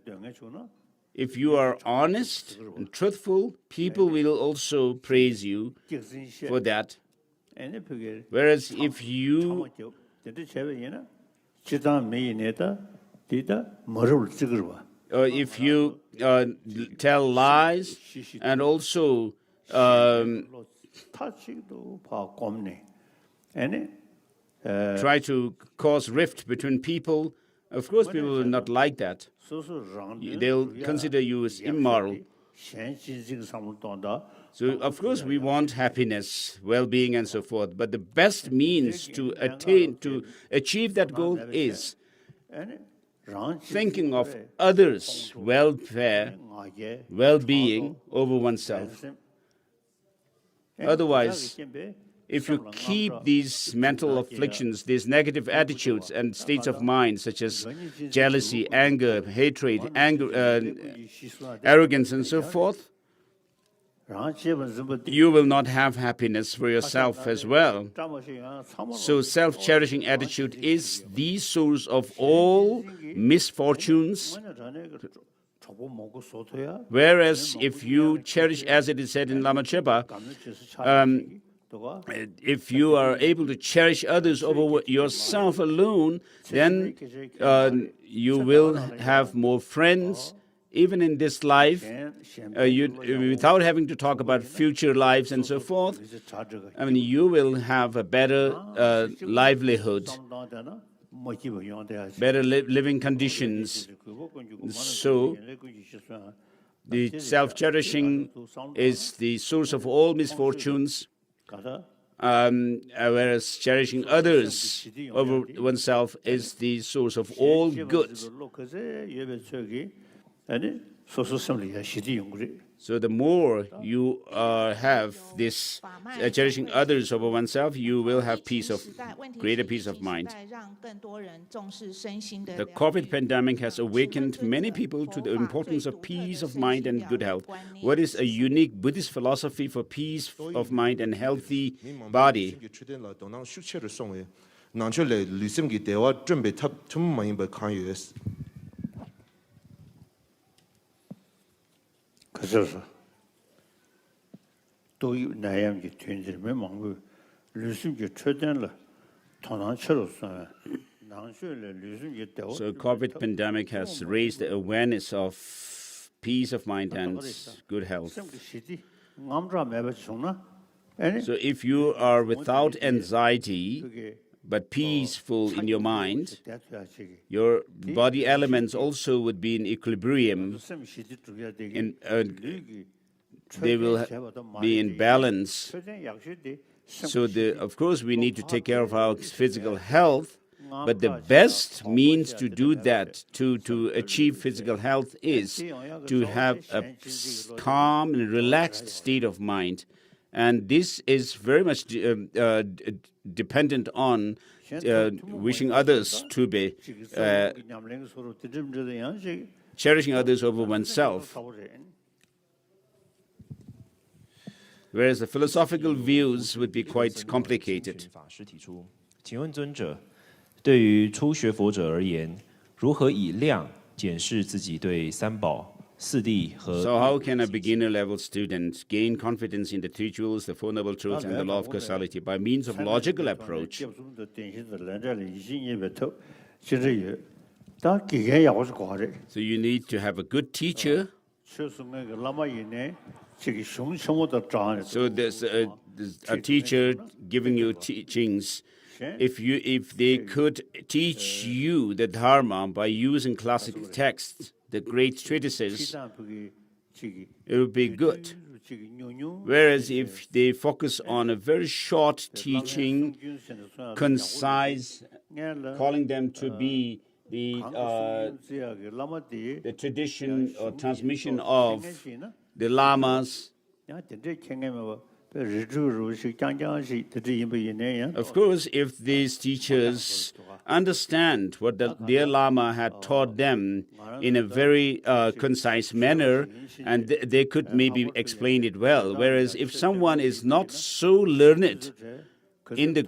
if you are honest and truthful, people will also praise you for that. Whereas if you tell lies and also try to cause rift between people, of course people will not like that. They'll consider you as immoral. So, of course, we want happiness, well-being, and so forth. But the best means to achieve that goal is thinking of others' welfare, well-being over oneself. Otherwise, if you keep these mental afflictions, these negative attitudes and states of mind, such as jealousy, anger, hatred, arrogance, and so forth, you will not have happiness for yourself as well. So self-cherishing attitude is the source of all misfortunes. Whereas if you cherish, as it is said in Lama Chepa, if you are able to cherish others over yourself alone, then you will have more friends, even in this life, without having to talk about future lives and so forth. I mean, you will have a better livelihood, better living conditions. So, the self-cherishing is the source of all misfortunes, whereas cherishing others over oneself is the source of all good. So the more you have this cherishing others over oneself, you will have greater peace of mind. The COVID pandemic has awakened many people to the importance of peace of mind and good health. What is a unique Buddhist philosophy for peace of mind and healthy body? 그래서 또 나야미 된지를 망고 루심게 최대한라 도난처로서 난쇼를 루심게 되고. So COVID pandemic has raised the awareness of peace of mind and good health. So if you are without anxiety but peaceful in your mind, your body elements also would be in equilibrium. They will be in balance. So, of course, we need to take care of our physical health, but the best means to do that, to achieve physical health, is to have a calm and relaxed state of mind. And this is very much dependent on wishing others to be cherishing others over oneself. Whereas the philosophical views would be quite complicated. 法师提出，请问尊者，对于初学佛者而言，如何以量检视自己对三宝、四谛和 So how can a beginner level student gain confidence in the three jewels, the Four Noble Truths, and the law of causality by means of logical approach? So you need to have a good teacher. So there's a teacher giving you teachings. If they could teach you the Dharma by using classic texts, the great treatises, it would be good. Whereas if they focus on a very short teaching, concise, calling them to be the tradition or transmission of the Lamas, of course, if these teachers understand what their Lama had taught them in a very concise manner, and they could maybe explain it well. Whereas if someone is not so learned in the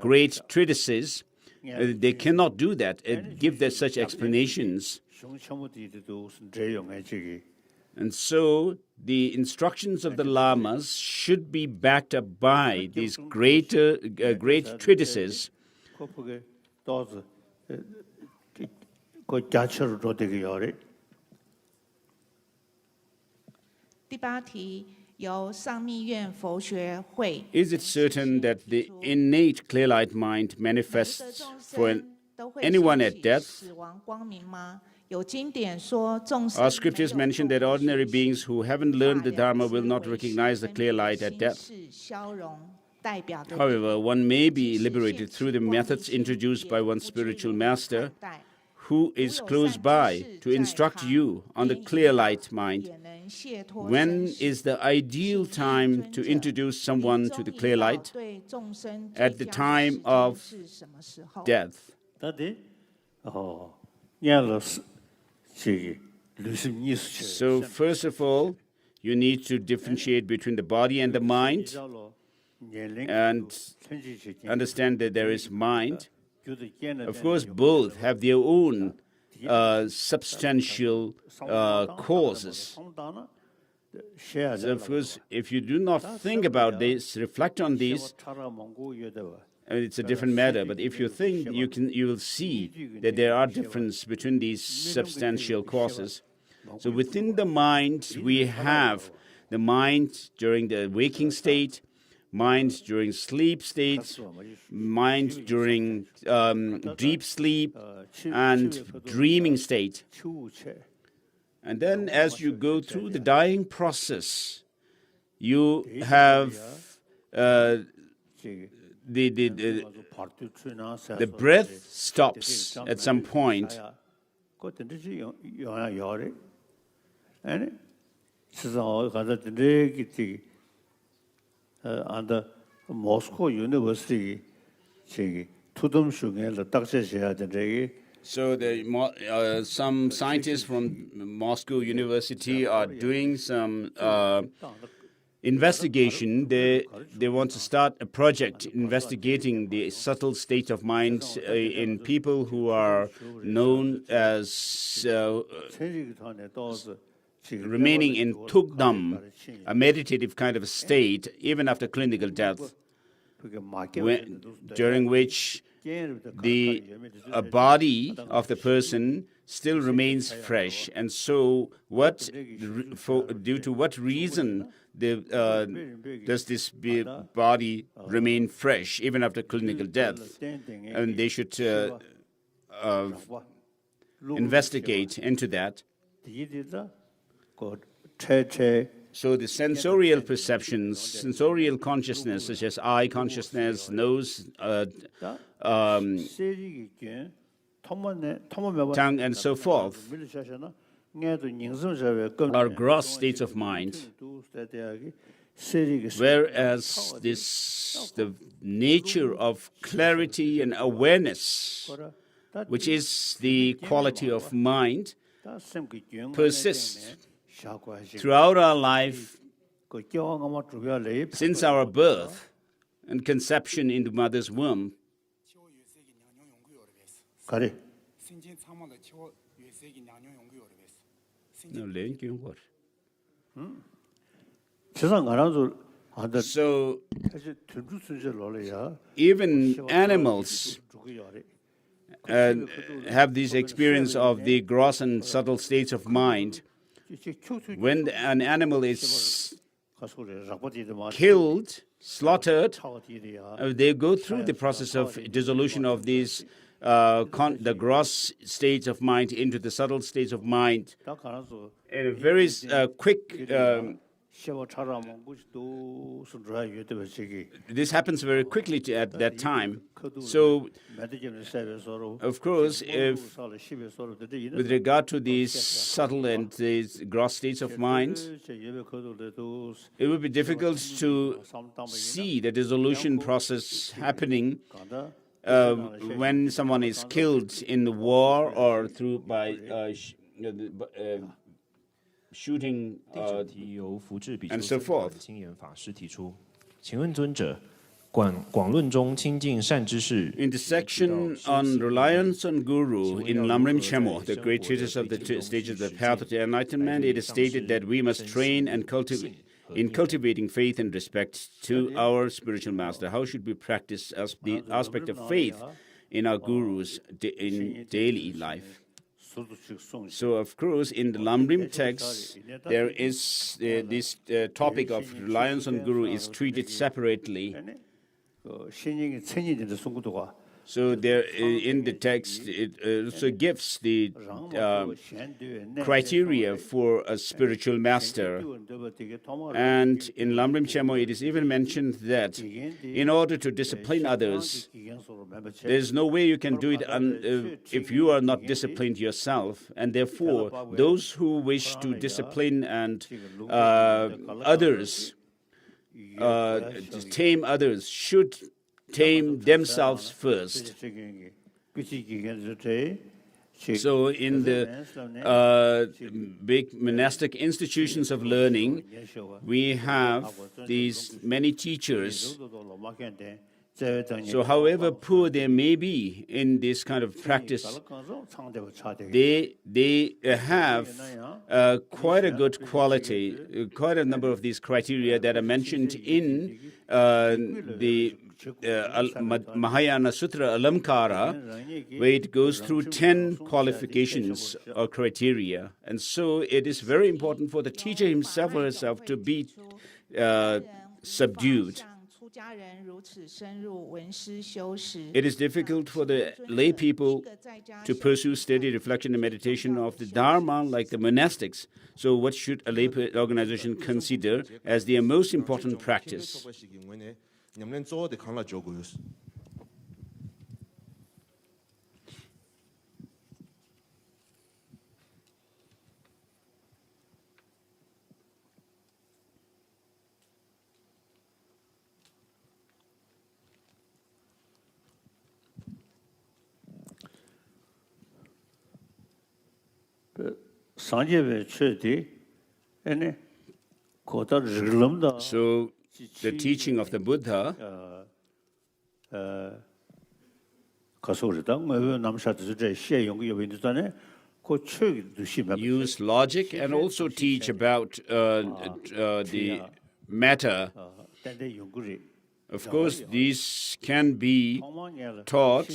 great treatises, they cannot do that, give such explanations. And so the instructions of the Lamas should be backed up by these great treatises. Is it certain that the innate clear-light mind manifests for anyone at death? Our scriptures mention that ordinary beings who haven't learned the Dharma will not recognize the clear light at death. However, one may be liberated through the methods introduced by one's spiritual master, who is close by to instruct you on the clear light mind. When is the ideal time to introduce someone to the clear light? At the time of death. So first of all, you need to differentiate between the body and the mind and understand that there is mind. Of course, both have their own substantial causes. So of course, if you do not think about this, reflect on this, it's a different matter. But if you think, you will see that there are differences between these substantial causes. So within the mind, we have the mind during the waking state, mind during sleep states, mind during deep sleep, and dreaming state. And then as you go through the dying process, you have the breath stops at some point. And Moscow University, So some scientists from Moscow University are doing some investigation. They want to start a project investigating the subtle state of mind in people who are known as remaining in Tugdam, a meditative kind of state, even after clinical death, during which the body of the person still remains fresh. And so due to what reason does this body remain fresh even after clinical death? And they should investigate into that. So the sensorial perceptions, sensorial consciousness, such as eye consciousness, nose, tongue, and so forth, are gross states of mind. Whereas the nature of clarity and awareness, which is the quality of mind, persists throughout our life since our birth and conception in the mother's womb. So even animals have this experience of the gross and subtle states of mind. When an animal is killed, slaughtered, they go through the process of dissolution of these the gross states of mind into the subtle states of mind in a very quick. This happens very quickly at that time. So, of course, if with regard to these subtle and these gross states of mind, it would be difficult to see the dissolution process happening when someone is killed in the war or through by shooting and so forth. 请问尊者，广论中亲近善知识。 In the section on reliance on Guru in Lamrim Chemo, the great treatise of the stages of the path to enlightenment, it is stated that we must train and cultivating faith and respect to our spiritual master. How should we practice the aspect of faith in our gurus in daily life? So, of course, in the Lamrim text, there is this topic of reliance on Guru is treated separately. So there, in the text, it also gives the criteria for a spiritual master. And in Lamrim Chemo, it is even mentioned that in order to discipline others, there is no way you can do it if you are not disciplined yourself. And therefore, those who wish to discipline and others, tame others, should tame themselves first. So in the big monastic institutions of learning, we have these many teachers. So however poor they may be in this kind of practice, they have quite a good quality, quite a number of these criteria that are mentioned in the Mahayana Sutra Alamkara, where it goes through 10 qualifications or criteria. And so it is very important for the teacher himself or herself to be subdued. It is difficult for the lay people to pursue steady reflection and meditation of the Dharma like the monastics. So what should a lay organization consider as their most important practice? So the teaching of the Buddha use logic and also teach about the matter. Of course, these can be taught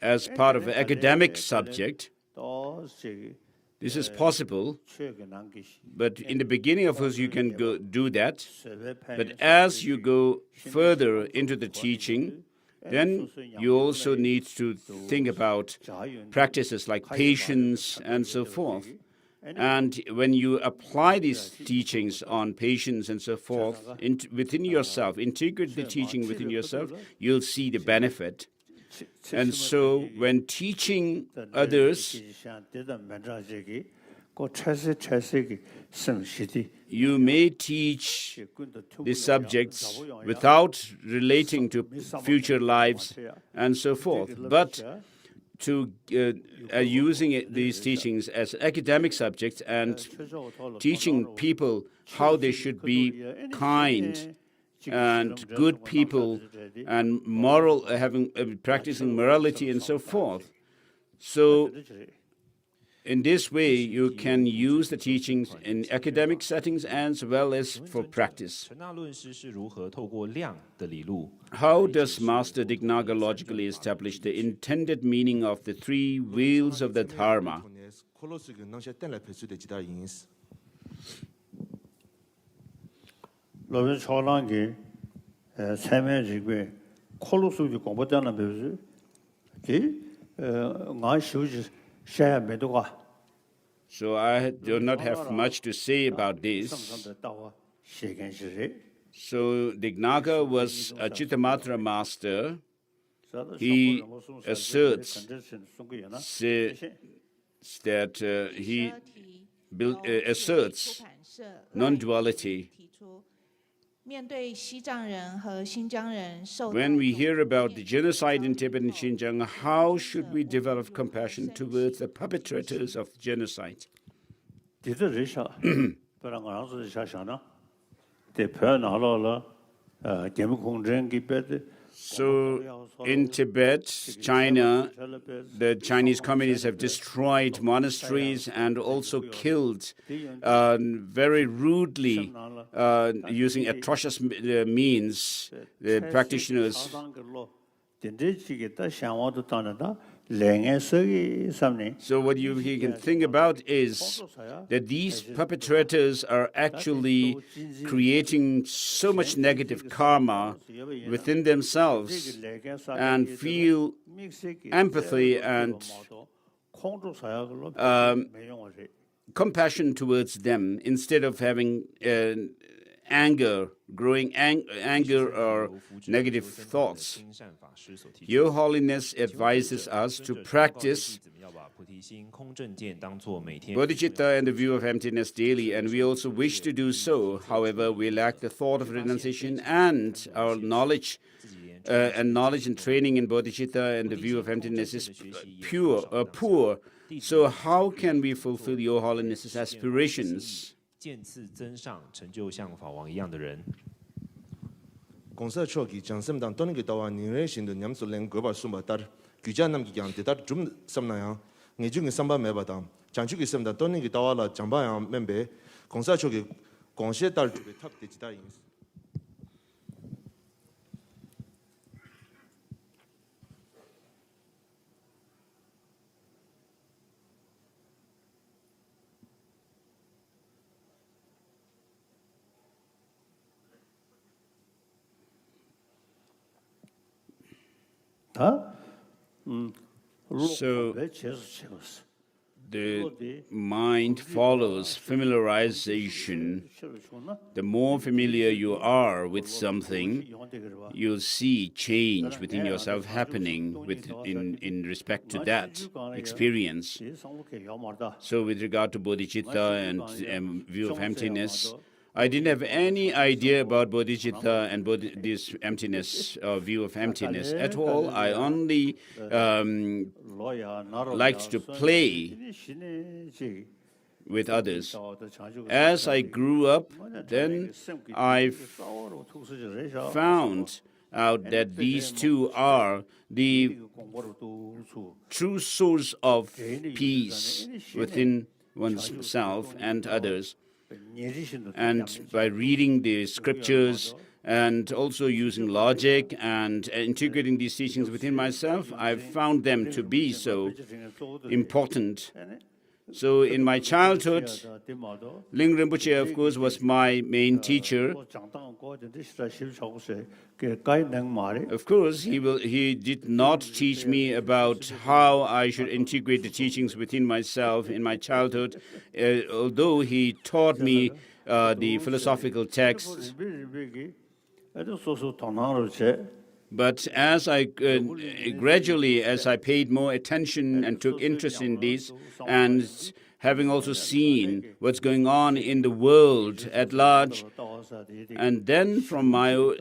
as part of an academic subject. This is possible, but in the beginning, of course, you can go do that. But as you go further into the teaching, then you also need to think about practices like patience and so forth. And when you apply these teachings on patience and so forth within yourself, integrate the teaching within yourself, you'll see the benefit. And so when teaching others, You may teach the subjects without relating to future lives and so forth, but to using these teachings as academic subjects and teaching people how they should be kind and good people and moral, practicing morality and so forth. So in this way, you can use the teachings in academic settings as well as for practice. How does Master Dignaga logically establish the intended meaning of the three wheels of the Dharma? So I do not have much to say about this. So Dignaga was a Chittamatra master. He asserts that he asserts non-duality. When we hear about the genocide in Tibet and Xinjiang, how should we develop compassion towards the perpetrators of genocide? So in Tibet, China, the Chinese communists have destroyed monasteries and also killed very rudely using atrocious means the practitioners. So what you can think about is that these perpetrators are actually creating so much negative karma within themselves and feel empathy and compassion towards them instead of having anger, growing anger or negative thoughts. Your Holiness advises us to practice Bodhichitta and the view of emptiness daily, and we also wish to do so. However, we lack the thought of renunciation and our knowledge and training in Bodhichitta and the view of emptiness is poor. So how can we fulfill Your Holiness's aspirations? 공사 초기 장sem당 떠는 게 다와 니레신도 냠솔랭 거바 숨바다 규자남기 양대다 좀 삼나야 내중에 삼바 매바다 장축이 섬다 떠는 게 다와라 장바야 멤베 공사 초기 공시에 딸 주베 탑대지다 인스 So the mind follows familiarization. The more familiar you are with something, you'll see change within yourself happening in respect to that experience. So with regard to bodhicitta and view of emptiness, I didn't have any idea about bodhicitta and this emptiness, view of emptiness at all. I only liked to play with others. As I grew up, then I found out that these two are the true source of peace within oneself and others. And by reading the scriptures and also using logic and integrating these teachings within myself, I've found them to be so important. So in my childhood, Ling Rinpoche, of course, was my main teacher. Of course, he did not teach me about how I should integrate the teachings within myself in my childhood, although he taught me the philosophical texts. But as I gradually, as I paid more attention and took interest in these, and having also seen what's going on in the world at large, and then from my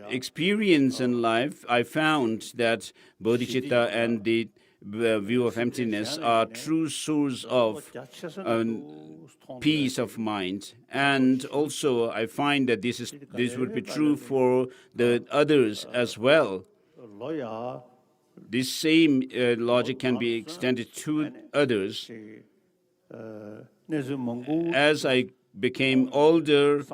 experience in life, I found that Bodhichitta and the view of emptiness are true source of peace of mind. And also I find that this would be true for the others as well. This same logic can be extended to others. As I became older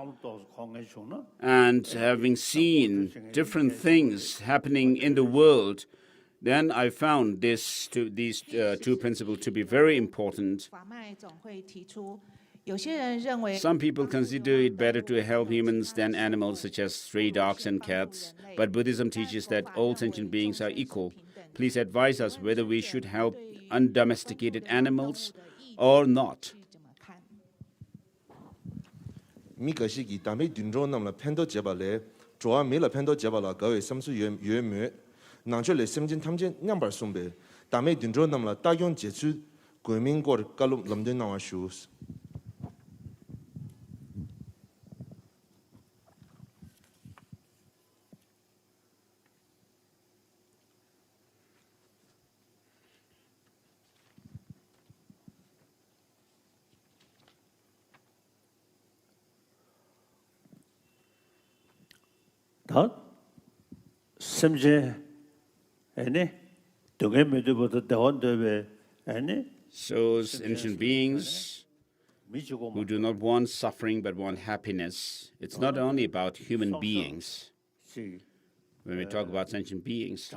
and having seen different things happening in the world, then I found these two principles to be very important. Some people consider it better to help humans than animals such as stray dogs and cats, but Buddhism teaches that all sentient beings are equal. Please advise us whether we should help undomesticated animals or not. 미가시기 담에 딘로 남라 팬도 제발레 조아 밀라 팬도 제발라 거의 삼수 유메 나초레 심진 탐진 냠발 숨베 담에 딘로 남라 따용 제주 고민고 깔lum럼데 나와슈스 다 심제 아니 동에 메드보다 대원되베 아니 So ancient beings who do not want suffering but want happiness. It's not only about human beings. When we talk about sentient beings,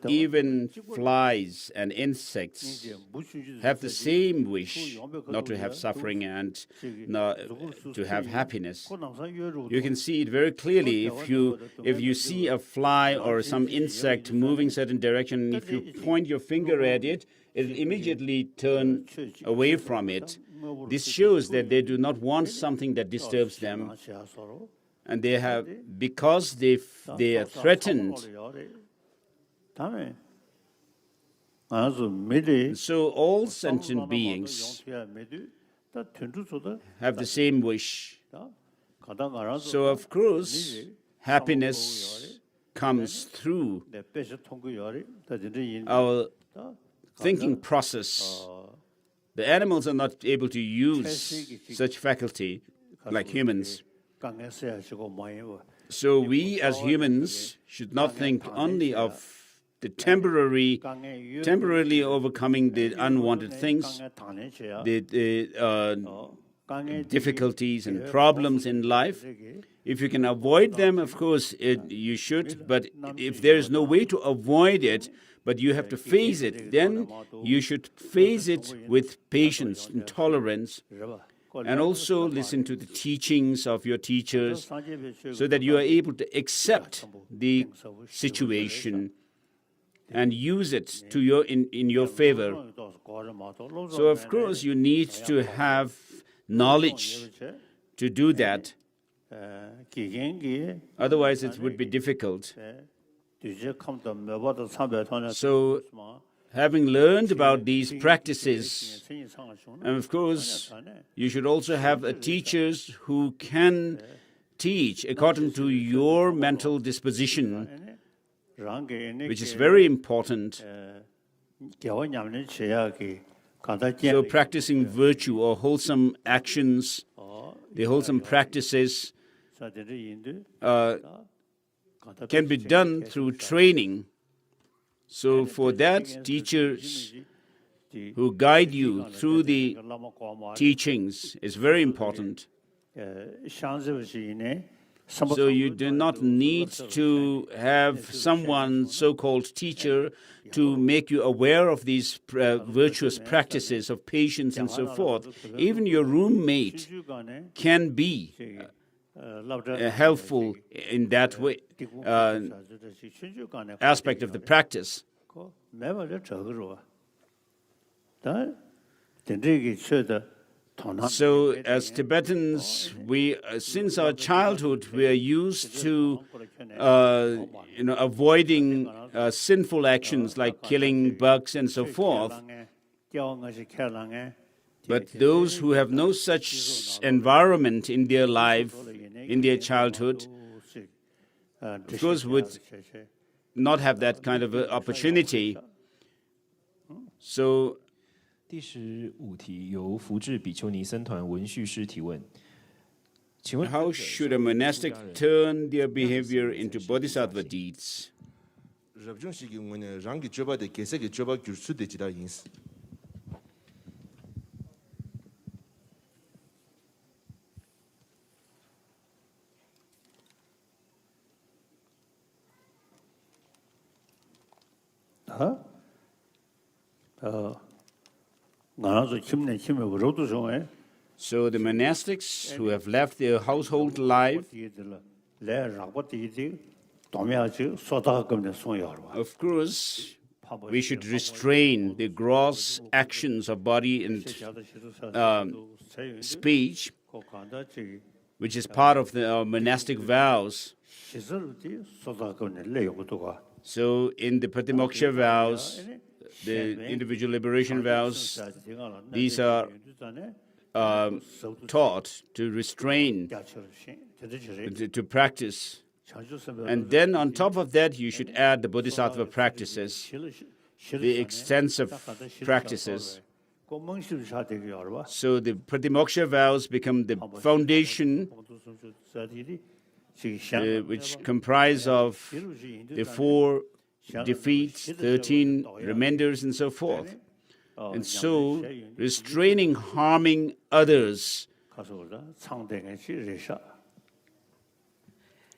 even flies and insects have the same wish, not to have suffering and not to have happiness. You can see it very clearly if you see a fly or some insect moving certain direction, if you point your finger at it, it will immediately turn away from it. This shows that they do not want something that disturbs them. And they have, because they are threatened. So all sentient beings have the same wish. So of course, happiness comes through our thinking process. The animals are not able to use such faculty like humans. So we as humans should not think only of the temporarily overcoming the unwanted things, the difficulties and problems in life. If you can avoid them, of course, you should. But if there is no way to avoid it, but you have to face it, then you should face it with patience and tolerance. And also listen to the teachings of your teachers so that you are able to accept the situation and use it to in your favor. So of course you need to have knowledge to do that. Otherwise it would be difficult. So having learned about these practices, and of course, you should also have teachers who can teach according to your mental disposition, which is very important. So practicing virtue or wholesome actions, the wholesome practices can be done through training. So for that, teachers who guide you through the teachings is very important. So you do not need to have someone, so-called teacher, to make you aware of these virtuous practices of patience and so forth. Even your roommate can be helpful in that way, aspect of the practice. So, as Tibetans, we, since our childhood, we are used to, avoiding sinful actions like killing bugs and so forth. But those who have no such environment in their life, in their childhood, of course, would not have that kind of opportunity. So, 第15题由福智比丘尼僧团文旭师提问，请问 how should a monastic turn their behavior into bodhisattva deeds? rabjungshigi ngone rangi choba de kese ge choba gyursu de jida yins. So the monastics who have left their household life, of course, we should restrain the gross actions of body and speech, which is part of the monastic vows. So in the Pratimoksha vows, the individual liberation vows, these are taught to restrain, to practice. And then on top of that, you should add the Bodhisattva practices, the extensive practices. So the Pratimoksha vows become the foundation, which comprise of the 4 defeats, 13 remainders, and so forth. And so, restraining harming others.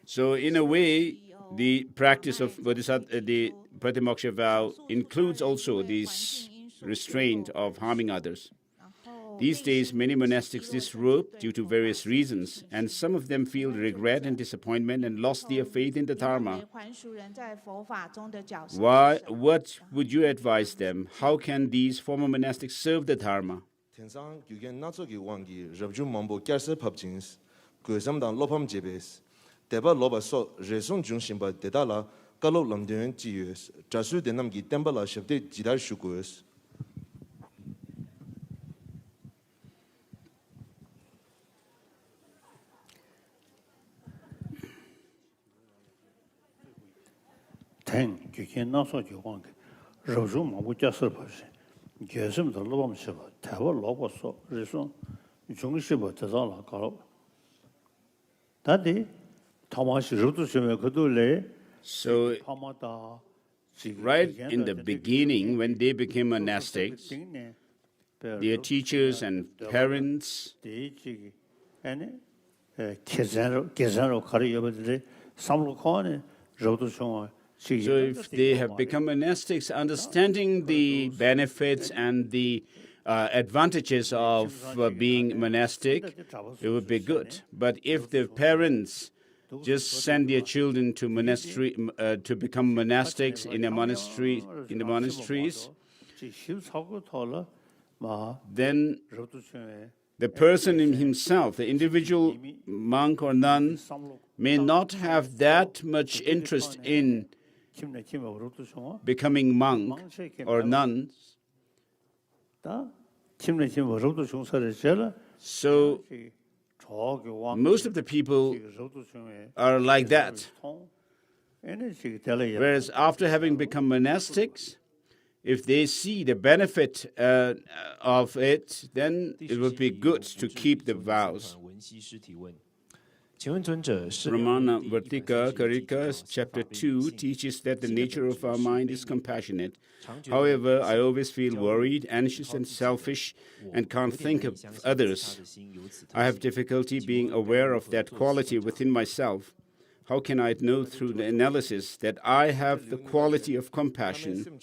So, in a way, the practice of Bodhisattva, the Pratimoksha vow, includes also this restraint of harming others. These days, many monastics disrobe due to various reasons, and some of them feel regret and disappointment and lost their faith in the Dharma. What would you advise them? How can these former monastics serve the Dharma? So, right in the beginning, when they became monastics, their teachers and parents so if they have become monastics, understanding the benefits and the advantages of being monastic, it would be good. But if the parents just send their children to monastery to become monastics in the monasteries, then the person in himself, the individual monk or nun, may not have that much interest in becoming monk or nuns. So most of the people are like that. Whereas after having become monastics, if they see the benefit of it, then it would be good to keep the vows. Ramana Vartika Karika, chapter 2, teaches that the nature of our mind is compassionate. However, I always feel worried, anxious, and selfish, and can't think of others. I have difficulty being aware of that quality within myself. How can I know through the analysis that I have the quality of compassion?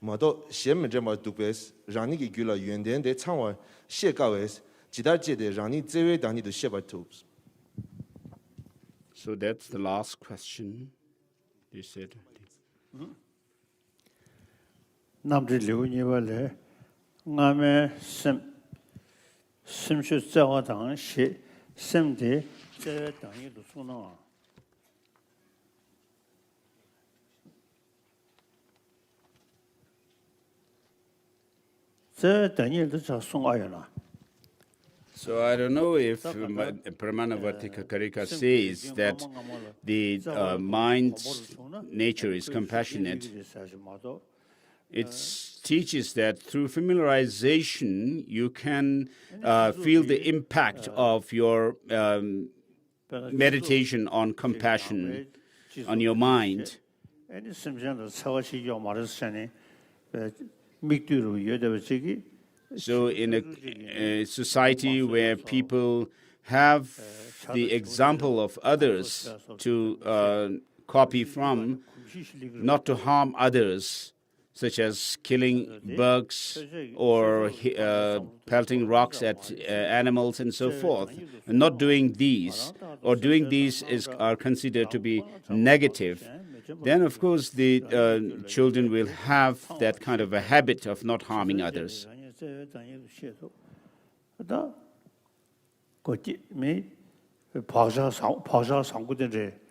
마도 시험 점마 두베스 라니기 귤라 유엔덴데 창와 시가웨스 지달제데 라니 제외 단위도 시바투스. So that's the last question. You said. 남들 리우니발레 ngame 심슈 자와당 시 심디 제 당이도 소나 제 당이도 자 송아야나. So I don't know if Pramanavartika says that the mind's nature is compassionate. It teaches that through familiarization you can feel the impact of your meditation on compassion on your mind. So in a society where people have the example of others to copy from, not to harm others, such as killing bugs or pelting rocks at animals and so forth, and not doing these, or doing these are considered to be negative, then of course the children will have that kind of a habit of not harming others.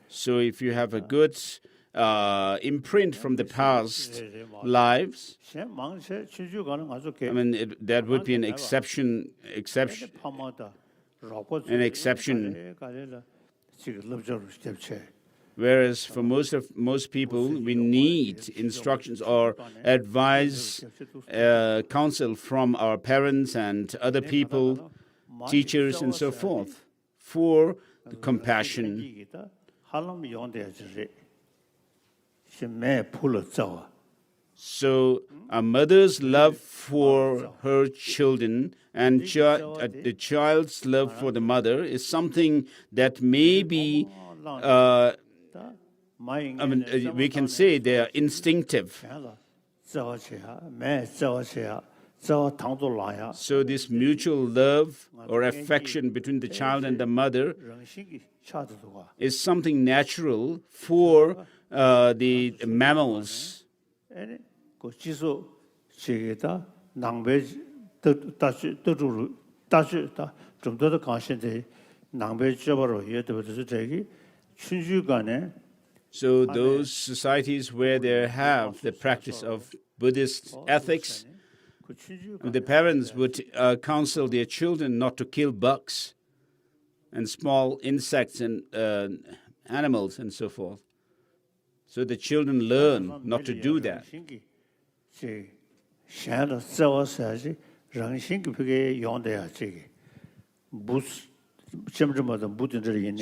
So if you have a good imprint from the past lives, I mean, that would be an exception. Whereas for most people, we need instructions or advice, counsel from our parents and other people, teachers and so forth, for the compassion. So a mother's love for her children and the child's love for the mother is something that may be we can say they are instinctive. So this mutual love or affection between the child and the mother is something natural for the mammals. So those societies where they have the practice of Buddhist ethics, the parents would counsel their children not to kill bugs and small insects and animals and so forth. So the children learn not to do that.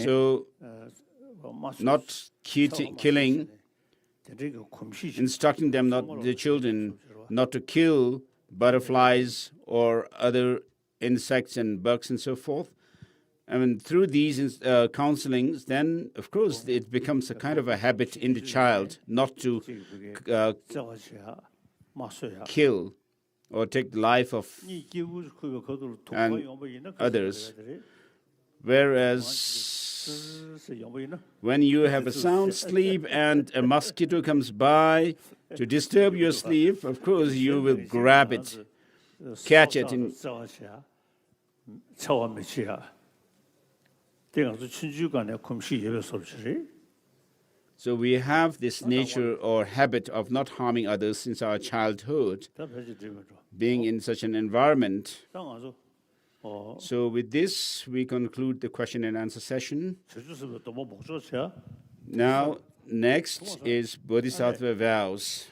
So not killing, instructing them, the children, not to kill butterflies or other insects and bugs and so forth. I mean, through these counselings, then, of course, it becomes a kind of a habit in the child not to kill or take the life of others. Whereas when you have a sound sleep and a mosquito comes by to disturb your sleep, of course, you will grab it, catch it. So we have this nature or habit of not harming others since our childhood, being in such an environment. So with this, we conclude the question and answer session. Now, next is Bodhisattva vows.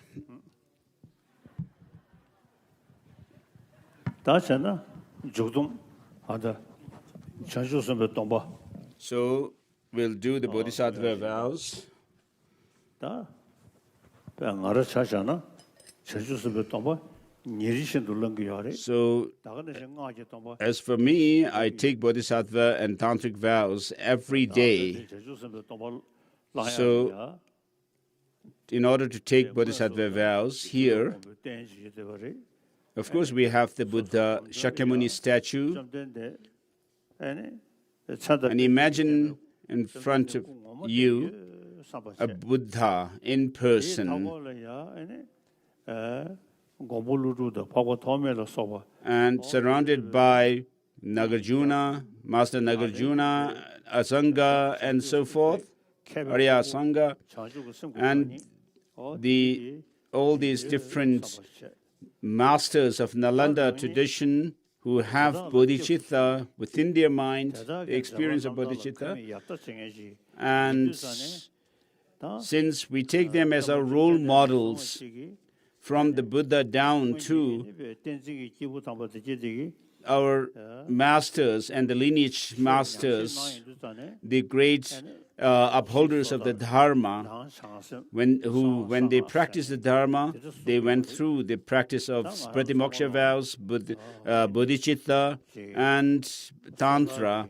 So we'll do the Bodhisattva vows. So, as for me, I take Bodhisattva and Tantric vows every day. So, in order to take Bodhisattva vows here, of course, we have the Buddha Shakyamuni statue. And imagine in front of you a Buddha in person and surrounded by Nagarjuna, Master Nagarjuna, Asanga, and so forth, Arya Sangha, and all these different masters of Nalanda tradition who have bodhicitta within their mind, the experience of bodhicitta. And since we take them as our role models from the Buddha down to our masters and the lineage masters, the great upholders of the Dharma, when they practiced the Dharma, they went through the practice of pratimoksha vows, bodhicitta, and tantra,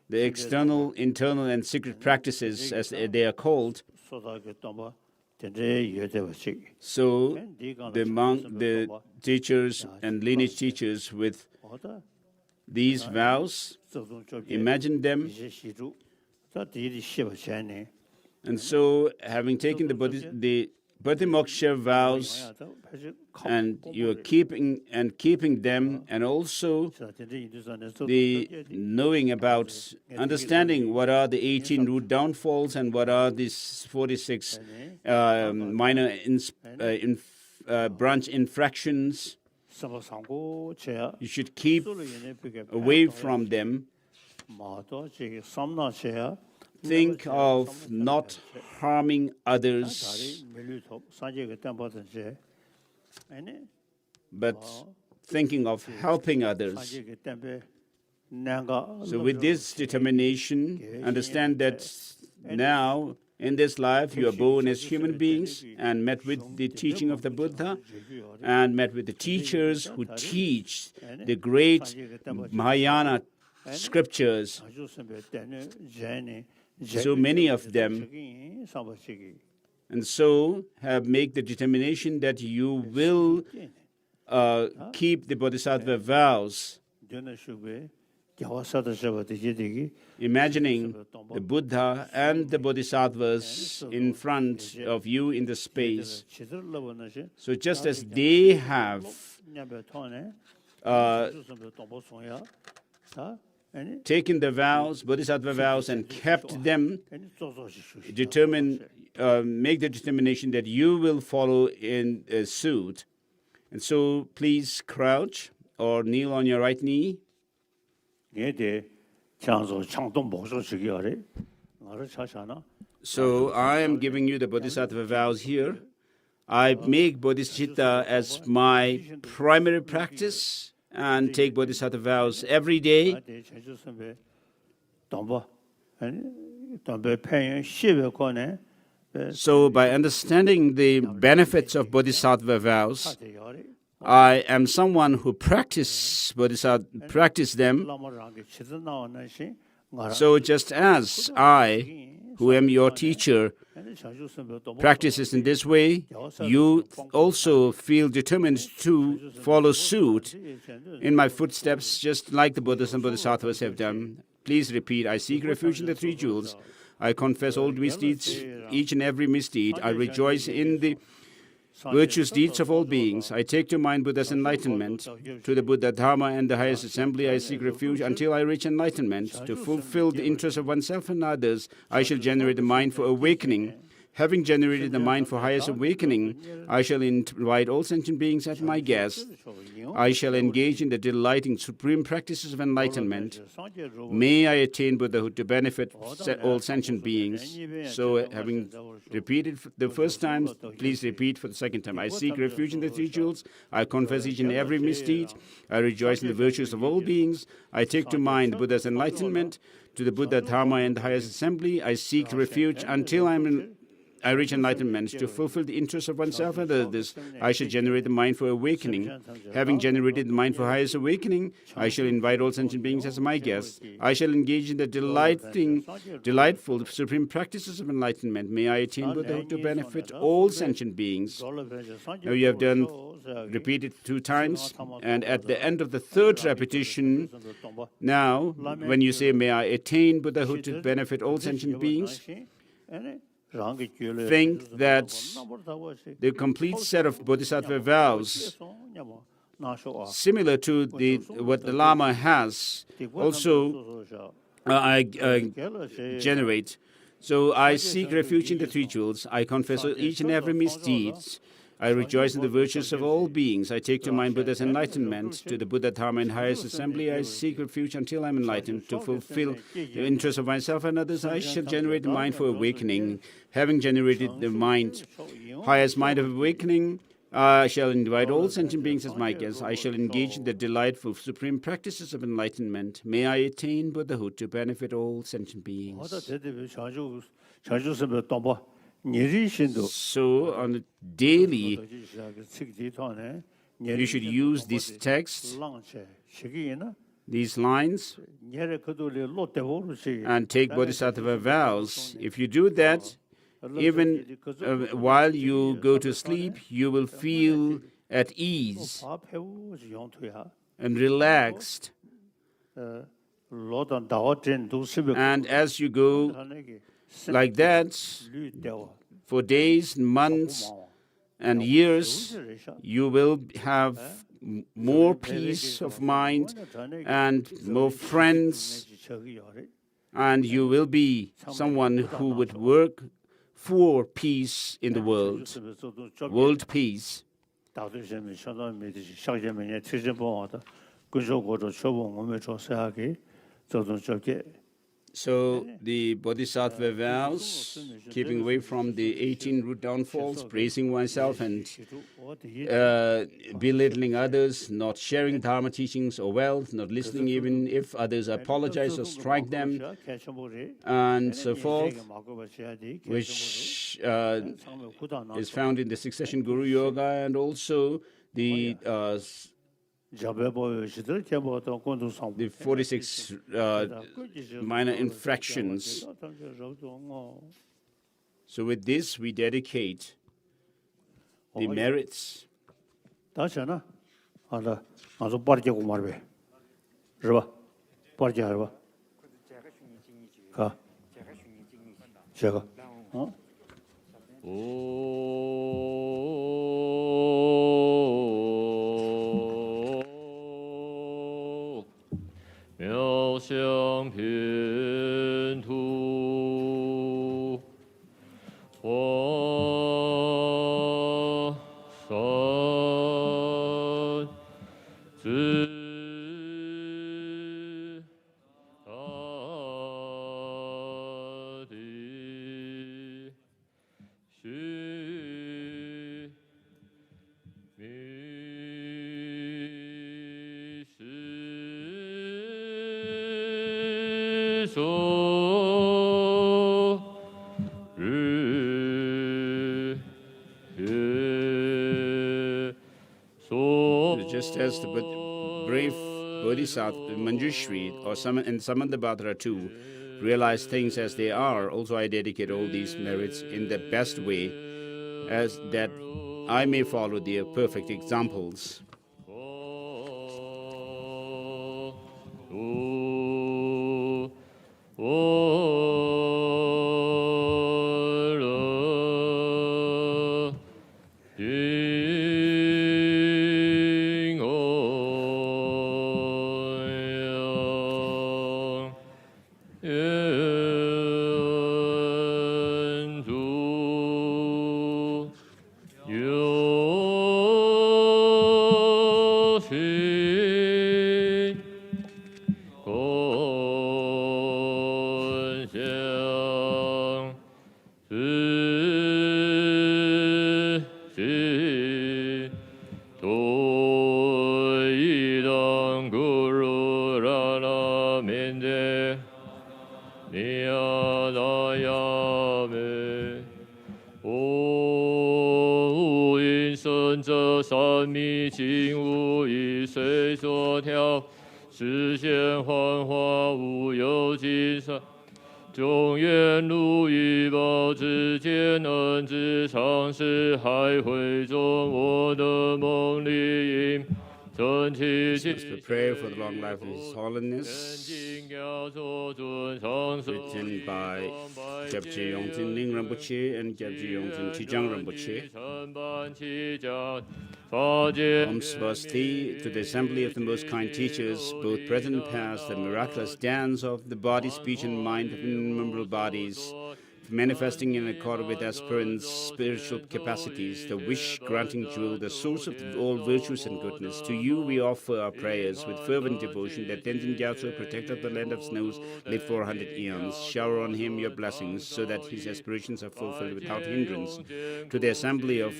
the external, internal, and secret practices, as they are called. So the teachers and lineage teachers with these vows, imagine them. And so, having taken the pratimoksha vows, and you are keeping them, and also the knowing about, understanding what are the 18 root downfalls and what are these 46 minor branch infractions. You should keep away from them. Think of not harming others, but thinking of helping others. So with this determination, understand that now in this life you are born as human beings and met with the teaching of the Buddha and met with the teachers who teach the great Mahayana scriptures, so many of them, and so make the determination that you will keep the Bodhisattva vows, imagining the Buddha and the Bodhisattvas in front of you in the space. So just as they have taken the vows, Bodhisattva vows, and kept them, make the determination that you will follow in suit. And so please crouch or kneel on your right knee. So I am giving you the Bodhisattva vows here. I make Bodhichitta as my primary practice and take Bodhisattva vows every day. So by understanding the benefits of Bodhisattva vows, I am someone who practice them. So just as I, who am your teacher, practices in this way, you also feel determined to follow suit in my footsteps, just like the Buddhas and Bodhisattvas have done. Please repeat, I seek refuge in the three jewels. I confess all misdeeds, each and every misdeed. I rejoice in the virtuous deeds of all beings. I take to mind Buddha's enlightenment. To the Buddha, Dharma, and the highest assembly, I seek refuge until I reach enlightenment. To fulfill the interests of oneself and others, I shall generate the mind for awakening. Having generated the mind for highest awakening, I shall invite all sentient beings as my guests. I shall engage in the delighting supreme practices of enlightenment. May I attain Buddhahood to benefit all sentient beings. So, having repeated the first time, please repeat for the second time. I seek refuge in the three jewels. I confess each and every misdeed. I rejoice in the virtues of all beings. I take to mind Buddha's enlightenment. To the Buddha, Dharma, and the highest assembly, I seek refuge until I reach enlightenment. To fulfill the interests of oneself and others, I shall generate the mind for awakening. Having generated the mind for highest awakening, I shall invite all sentient beings as my guests. I shall engage in the delightful, supreme practices of enlightenment. May I attain Buddhahood to benefit all sentient beings. Now you have repeated 2 times, and at the end of the 3rd repetition, now when you say, may I attain Buddhahood to benefit all sentient beings, think that the complete set of Bodhisattva vows, similar to what the Lama has, also I generate. So I seek refuge in the three jewels. I confess each and every misdeeds. I rejoice in the virtues of all beings. I take to mind Buddha's enlightenment. To the Buddha, Dharma, and highest assembly, I seek refuge until I am enlightened. To fulfill the interests of myself and others, I shall generate the mind for awakening. Having generated the highest mind of awakening, I shall invite all sentient beings as my guests. I shall engage in the delightful supreme practices of enlightenment. May I attain Buddhahood to benefit all sentient beings. So on a daily, you should use this text, these lines, and take Bodhisattva vows. If you do that, even while you go to sleep, you will feel at ease and relaxed. And as you go like that, for days, months, and years, you will have more peace of mind and more friends, and you will be someone who would work for peace in the world peace. So the Bodhisattva vows, keeping away from the 18 root downfalls, praising oneself and belittling others, not sharing Dharma teachings or wealth, not listening even if others apologize or strike them, and so forth, which is found in the Succession Guru Yoga, and also the 46 minor infractions. So with this, we dedicate the merits. Just as the brave Bodhisattva, Manjushri, or Samandabhadra too, realize things as they are, also I dedicate all these merits in the best way, as that I may follow their perfect examples. Let's pray for the long life of His Holiness, written by Gyabje Yongten Ling Rinpoche and Gyabje Yongten Tijang Rinpoche. Om Swasti, to the assembly of the most kind teachers, both present and past, the miraculous dance of the body, speech, and mind of innumerable bodies, manifesting in accord with aspirants' spiritual capacities, the wish-granting jewel, the source of all virtues and goodness. To you we offer our prayers with fervent devotion, that Tenzin Gyatso, protector of the land of snows, live 400 eons. Shower on him your blessings, so that his aspirations are fulfilled without hindrance. To the assembly of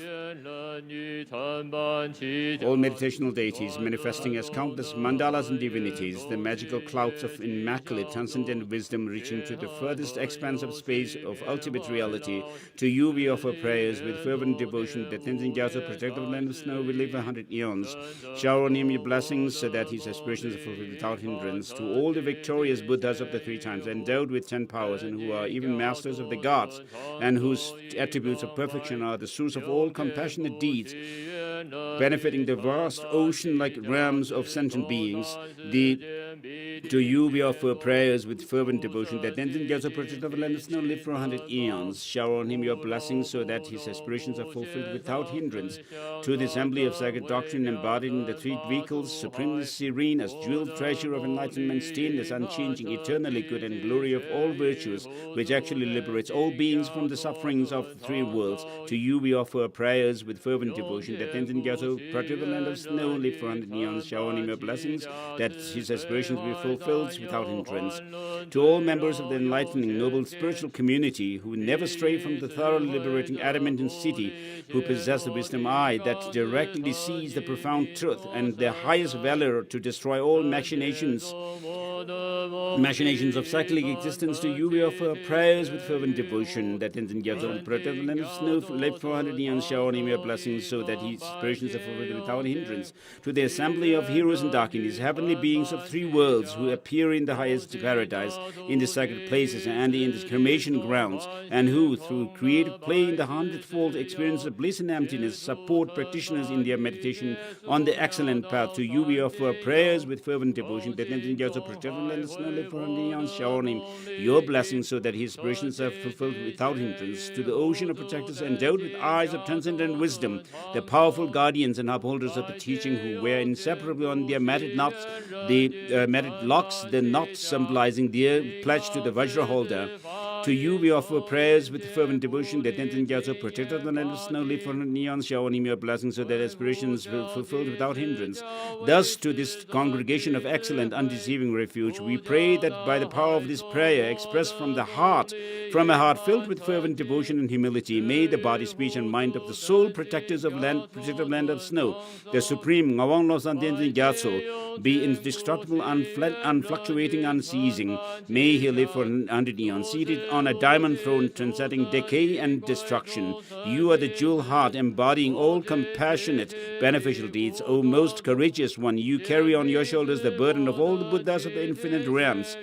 all meditational deities, manifesting as countless mandalas and divinities, the magical clouds of immaculate transcendent wisdom, reaching to the furthest expanse of space of ultimate reality. To you we offer prayers with fervent devotion, that Tenzin Gyatso, protector of the land of snow, will live 100 eons. Shower on him your blessings, so that his aspirations are fulfilled without hindrance. To all the victorious Buddhas of the three times, endowed with 10 powers, and who are even masters of the gods, and whose attributes of perfection are the source of all compassionate deeds, benefiting the vast ocean-like realms of sentient beings. To you we offer prayers with fervent devotion, that Tenzin Gyatso, protector of the land of snow, live for 100 eons. Shower on him your blessings, so that his aspirations are fulfilled without hindrance. To the assembly of sacred doctrine, embodied in the three vehicles, supremely serene as jeweled treasure of enlightenment, stainless, unchanging, eternally good, and glory of all virtues, which actually liberates all beings from the sufferings of the three worlds. To you we offer prayers with fervent devotion, that Tenzin Gyatso, protector of the land of snow, live for 100 eons. Shower on him your blessings, that his aspirations be fulfilled without hindrance. To all members of the enlightening, noble spiritual community, who never stray from the thoroughly liberating adamantine city, who possess the wisdom eye that directly sees the profound truth, and the highest valor to destroy all machinations of cyclic existence, to you we offer prayers with fervent devotion, that Tenzin Gyatso, protector of the land of snow, live for 100 eons. Shower on him your blessings, so that his aspirations are fulfilled without hindrance. To the assembly of heroes and dakinis, heavenly beings of three worlds, who appear in the highest paradise, in the sacred places, and in the cremation grounds, and who, through creative play in the 100-fold experience of bliss and emptiness, support practitioners in their meditation on the excellent path. To you we offer prayers with fervent devotion, that Tenzin Gyatso, protector of the land of snow, live for 100 eons. Shower on him your blessings, so that his aspirations are fulfilled without hindrance. To the ocean of protectors, endowed with eyes of transcendent wisdom, the powerful guardians and upholders of the teaching, who wear inseparably on their matted locks the knots symbolizing their pledge to the Vajra holder. To you we offer prayers with fervent devotion, that Tenzin Gyatso, protector of the land of snow, live for 100 eons. Shower on him your blessings, so that aspirations will fulfilled without hindrance. Thus, to this congregation of excellent, undeceiving refuge, we pray that by the power of this prayer, expressed from a heart filled with fervent devotion and humility, may the body, speech, and mind of the sole protector of land of snow, the supreme Ngawang Losang Tenzin Gyatso, be indestructible, unfluctuating, unceasing. May he live for 100 eons, seated on a diamond throne, transcending decay and destruction. You are the jewel heart, embodying all compassionate, beneficial deeds. O most courageous one, you carry on your shoulders the burden of all the Buddhas of the infinite realms.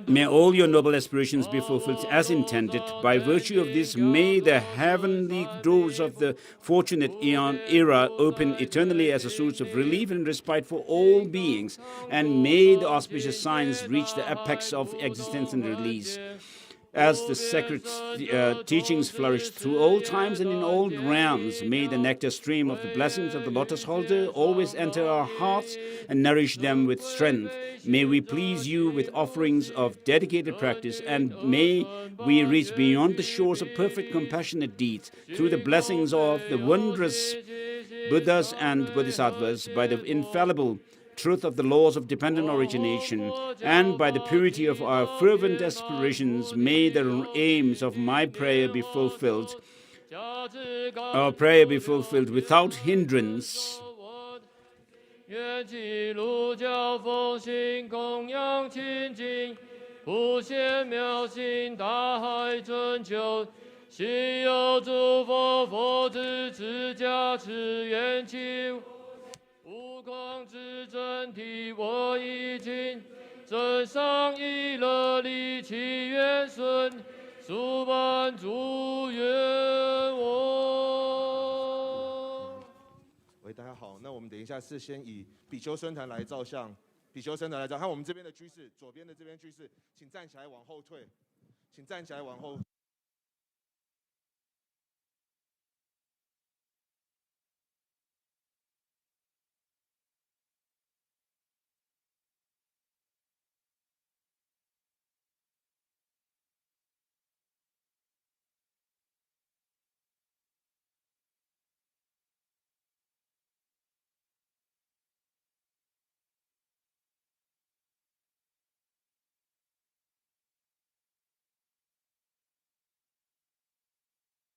May all your noble aspirations be fulfilled as intended. By virtue of this, may the heavenly doors of the fortunate Aeon era open eternally as a source of relief and respite for all beings, and may the auspicious signs reach the apex of existence and release. As the sacred teachings flourish through all times and in all realms, may the nectar stream of the blessings of the lotus holder always enter our hearts and nourish them with strength. May we please you with offerings of dedicated practice, and may we reach beyond the shores of perfect compassionate deeds through the blessings of the wondrous Buddhas and Bodhisattvas, by the infallible truth of the laws of dependent origination, and by the purity of our fervent aspirations, may the aims of my prayer be fulfilled. Our prayer be fulfilled without hindrance. 愿记录教奉行供养清净，普贤妙心，大海拯救，悉有诸佛佛子持加持愿求，无狂之真谛我已经，真上意乐力其愿顺，速满足愿望。喂，大家好，那我们等一下。一下是先以比丘僧团来照相，比丘僧团来照。看我们这边的居士，左边的这边居士，请站起来往后退，请站起来往后。